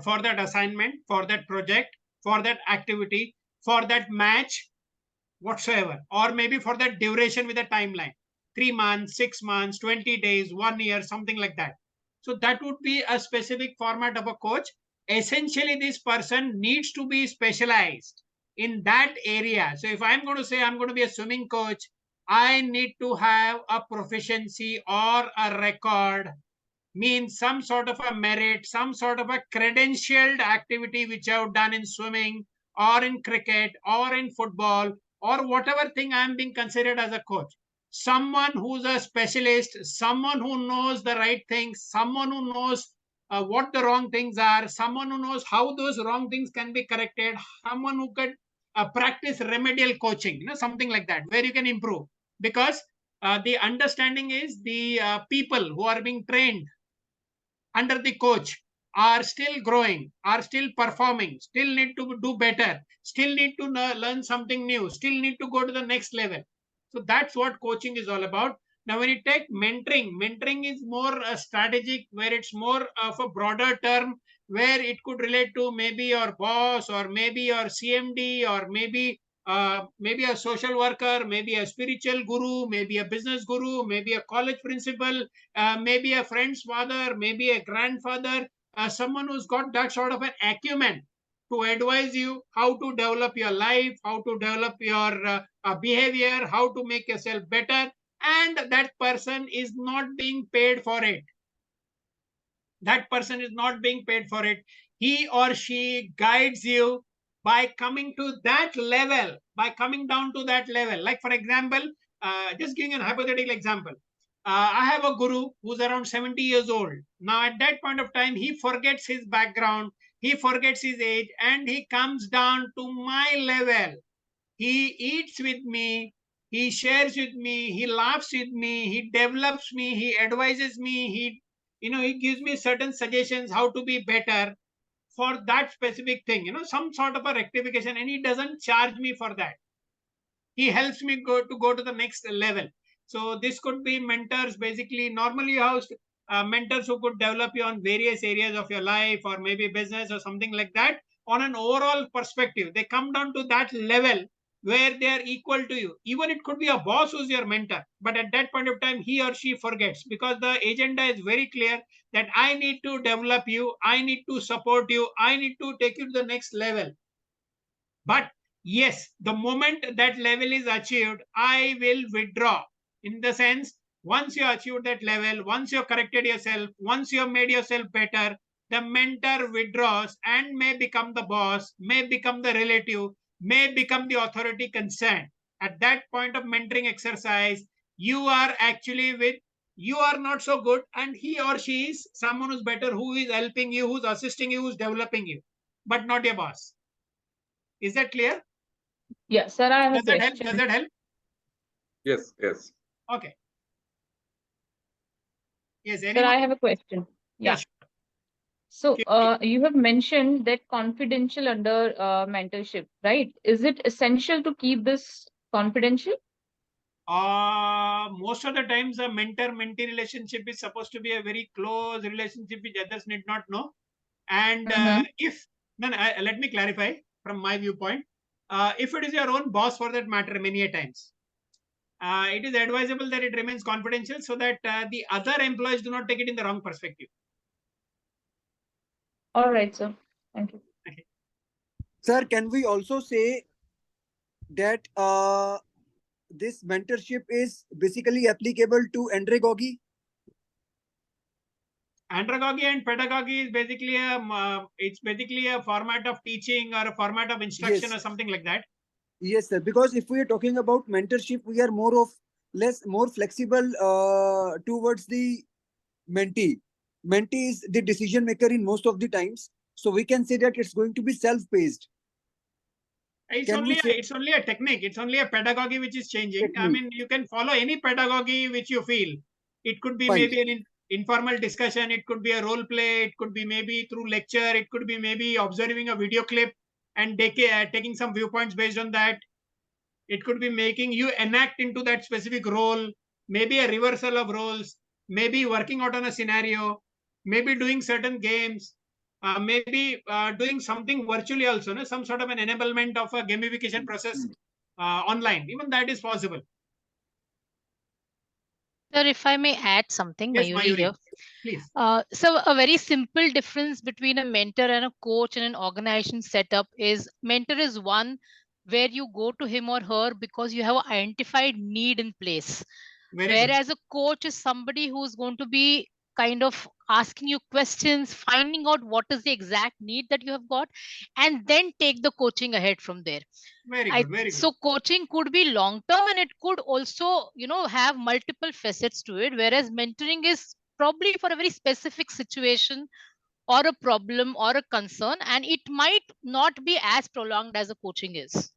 for that assignment, for that project, for that activity, for that match, whatsoever, or maybe for that duration with a timeline, 3 months, 6 months, 20 days, 1 year, something like that. So that would be a specific format of a coach. Essentially, this person needs to be specialized in that area. So if I'm going to say I'm going to be a swimming coach, I need to have a proficiency or a record, means some sort of a merit, some sort of a credentialed activity which I've done in swimming or in cricket or in football or whatever thing I'm being considered as a coach. Someone who's a specialist, someone who knows the right things, someone who knows what the wrong things are, someone who knows how those wrong things can be corrected, someone who could practice remedial coaching, something like that, where you can improve. Because the understanding is the people who are being trained under the coach are still growing, are still performing, still need to do better, still need to learn something new, still need to go to the next level. So that's what coaching is all about. Now, when you take mentoring is more strategic, where it's more of a broader term, where it could relate to maybe your boss or maybe your CMD or maybe a social worker, maybe a spiritual guru, maybe a business guru, maybe a college principal, maybe a friend's father, maybe a grandfather, someone who's got that sort of an acumen to advise you how to develop your life, how to develop your behavior, how to make yourself better, and that person is not being paid for it. That person is not being paid for it. He or she guides you by coming to that level, by coming down to that level. Like, for example, just giving a hypothetical example. I have a guru who's around 70 years old. Now, at that point of time, he forgets his background, he forgets his age, and he comes down to my level. He eats with me, he shares with me, he laughs with me, he develops me, he advises me, he gives me certain suggestions how to be better for that specific thing, some sort of a rectification, and he doesn't charge me for that. He helps me go to the next level. So this could be mentors. Basically, normally you have mentors who could develop you on various areas of your life or maybe business or something like that on an overall perspective. They come down to that level where they are equal to you. Even it could be a boss who's your mentor, but at that point of time, he or she forgets, because the agenda is very clear that I need to develop you, I need to support you, I need to take you to the next level. But yes, the moment that level is achieved, I will withdraw. In the sense, once you achieve that level, once you have corrected yourself, once you have made yourself better, the mentor withdraws and may become the boss, may become the relative, may become the authority concerned. At that point of mentoring exercise, you are actually with, you are not so good, and he or she is someone who's better, who is helping you, who's assisting you, who's developing you, but not your boss. Is that clear? Yes, sir, I have Does a that help? question. Does that help? Yes, yes. Okay. Yes, Sir, anyone? I have a question. Yeah. Yes. So, you have mentioned that confidential under mentorship, right? Is it essential to keep this confidential? Most of the times a mentor-mentee relationship is supposed to be a very close relationship which others need not know. And if, let me clarify from my viewpoint. If it is your own boss for that matter, many a times, it is advisable that it remains confidential so that the other employees do not take it in the wrong perspective. All right, sir. Thank you. Sir, can we also say that this mentorship is basically applicable to andragogy? Andragogy and pedagogy is basically it's basically a format of teaching or a format of instruction or something like that. Yes, sir. Because if we are talking about mentorship, we are more flexible towards the mentee. Mentee is the decision maker in most of the times, so we can say that it's going to be self-paced. It's only a technique. It's only a pedagogy which is changing. I mean, you can follow any pedagogy which you feel. It could be maybe an informal discussion. It could be a role play. It could be maybe through lecture. It could be maybe observing a video clip and taking some viewpoints based on that. It could be making you enact into that specific role. Maybe a reversal of roles. Maybe working out on a scenario. Maybe doing certain games. Maybe doing something virtually also, no? Some sort of an enablement of a gamification process online. Even that is possible. Sir, if I may add something, Yes, Mayuri here. Please. So a very simple difference between a mentor and a coach and an organization setup is mentor is one where you go to him or her because you have an identified need in place. Whereas a coach is somebody who's going to be kind of asking you questions, finding out what is the exact need that you have got, and then take the coaching ahead from there. Very good. So coaching could be long term and it could also, have multiple facets to it. Whereas mentoring is probably for a very specific situation or a problem or a concern, and it might not be as prolonged as a coaching is.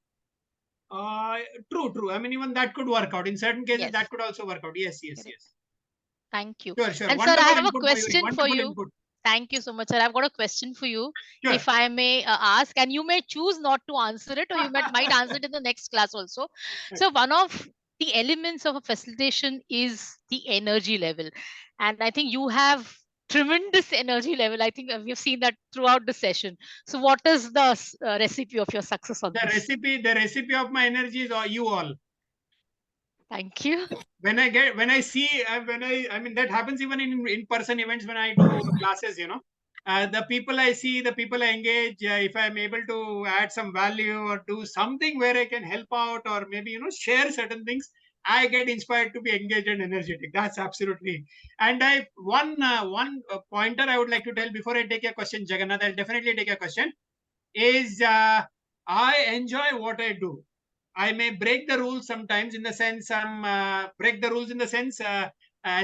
True. I mean, even that could work out. In certain cases, that could also work out. Yes. Thank you. Sure. And sir, I have a question for you. Thank you so much, sir. I've got a question for you, if I may ask, and you may choose not to answer it, or you might answer it in the next class also. So one of the elements of a facilitation is the energy level. And I think you have tremendous energy level. I think we've seen that throughout the session. So what is the recipe of your success on this? The recipe of my energy is you all. Thank you. When I see, I mean, that happens even in person events when I do classes, the people I see, the people I engage, if I'm able to add some value or do something where I can help out or maybe, share certain things, I get inspired to be engaged and energetic. That's absolutely. And one pointer I would like to tell before I take a question, Jagannath, I'll definitely take a question, is I enjoy what I do. I may break the rules sometimes in the sense as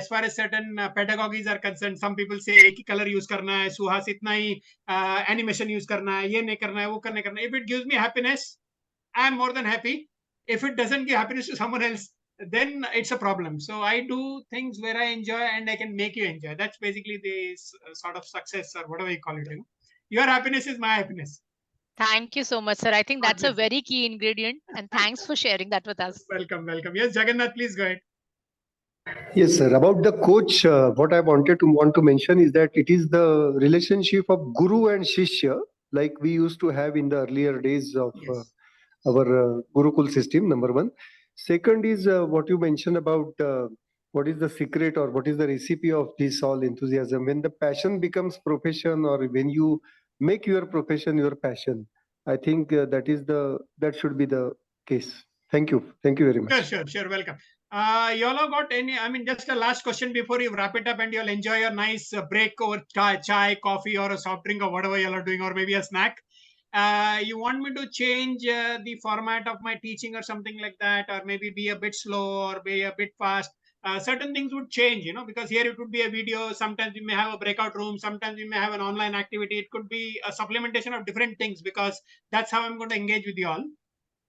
far as certain pedagogies are concerned. Some people say एक ही color use करना है, Suhas इतना ही animation use करना है, ये नहीं करना है, वो करना है. If it gives me happiness, I am more than happy. If it doesn't give happiness to someone else, then it's a problem. So I do things where I enjoy and I can make you enjoy. That's basically the sort of success or whatever you call it. Your happiness is my happiness. Thank you so much, sir. I think that's a very key ingredient, and thanks for sharing that with us. Welcome. Yes, Jagannath, please go ahead. Yes, sir. About the coach, what I want to mention is that it is the relationship of guru and shishya, like we used to have in the earlier days of our Gurukul system, number one. Second is what you mentioned about what is the secret or what is the recipe of this all enthusiasm. When the passion becomes profession, or when you make your profession your passion, I think that should be the case. Thank you very much. Sure, welcome. Y'all have got any, I mean, just a last question before you wrap it up, and you'll enjoy your nice break over chai, coffee, or a soft drink, or whatever y'all are doing, or maybe a snack. You want me to change the format of my teaching or something like that, or maybe be a bit slow or be a bit fast? Certain things would change, because here it would be a video. Sometimes we may have a breakout room. Sometimes we may have an online activity. It could be a supplementation of different things, because that's how I'm going to engage with you all.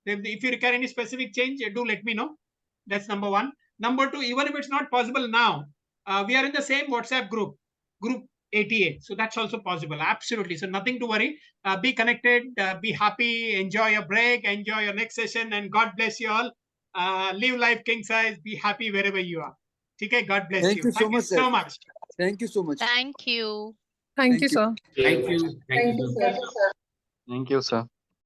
If you require any specific change, do let me know. That's number one. Number two, even if it's not possible now, we are in the same WhatsApp group 88. So that's also possible. Absolutely. So nothing to worry. Be connected, be happy, enjoy your break, enjoy your next session, and God bless you all. Live life king size. Be happy wherever you are. Okay, God bless Thank you so much, sir. so much. Thank you so much. Thank you. Thank you, sir. Thank you. Thank you, sir. Thank you, sir.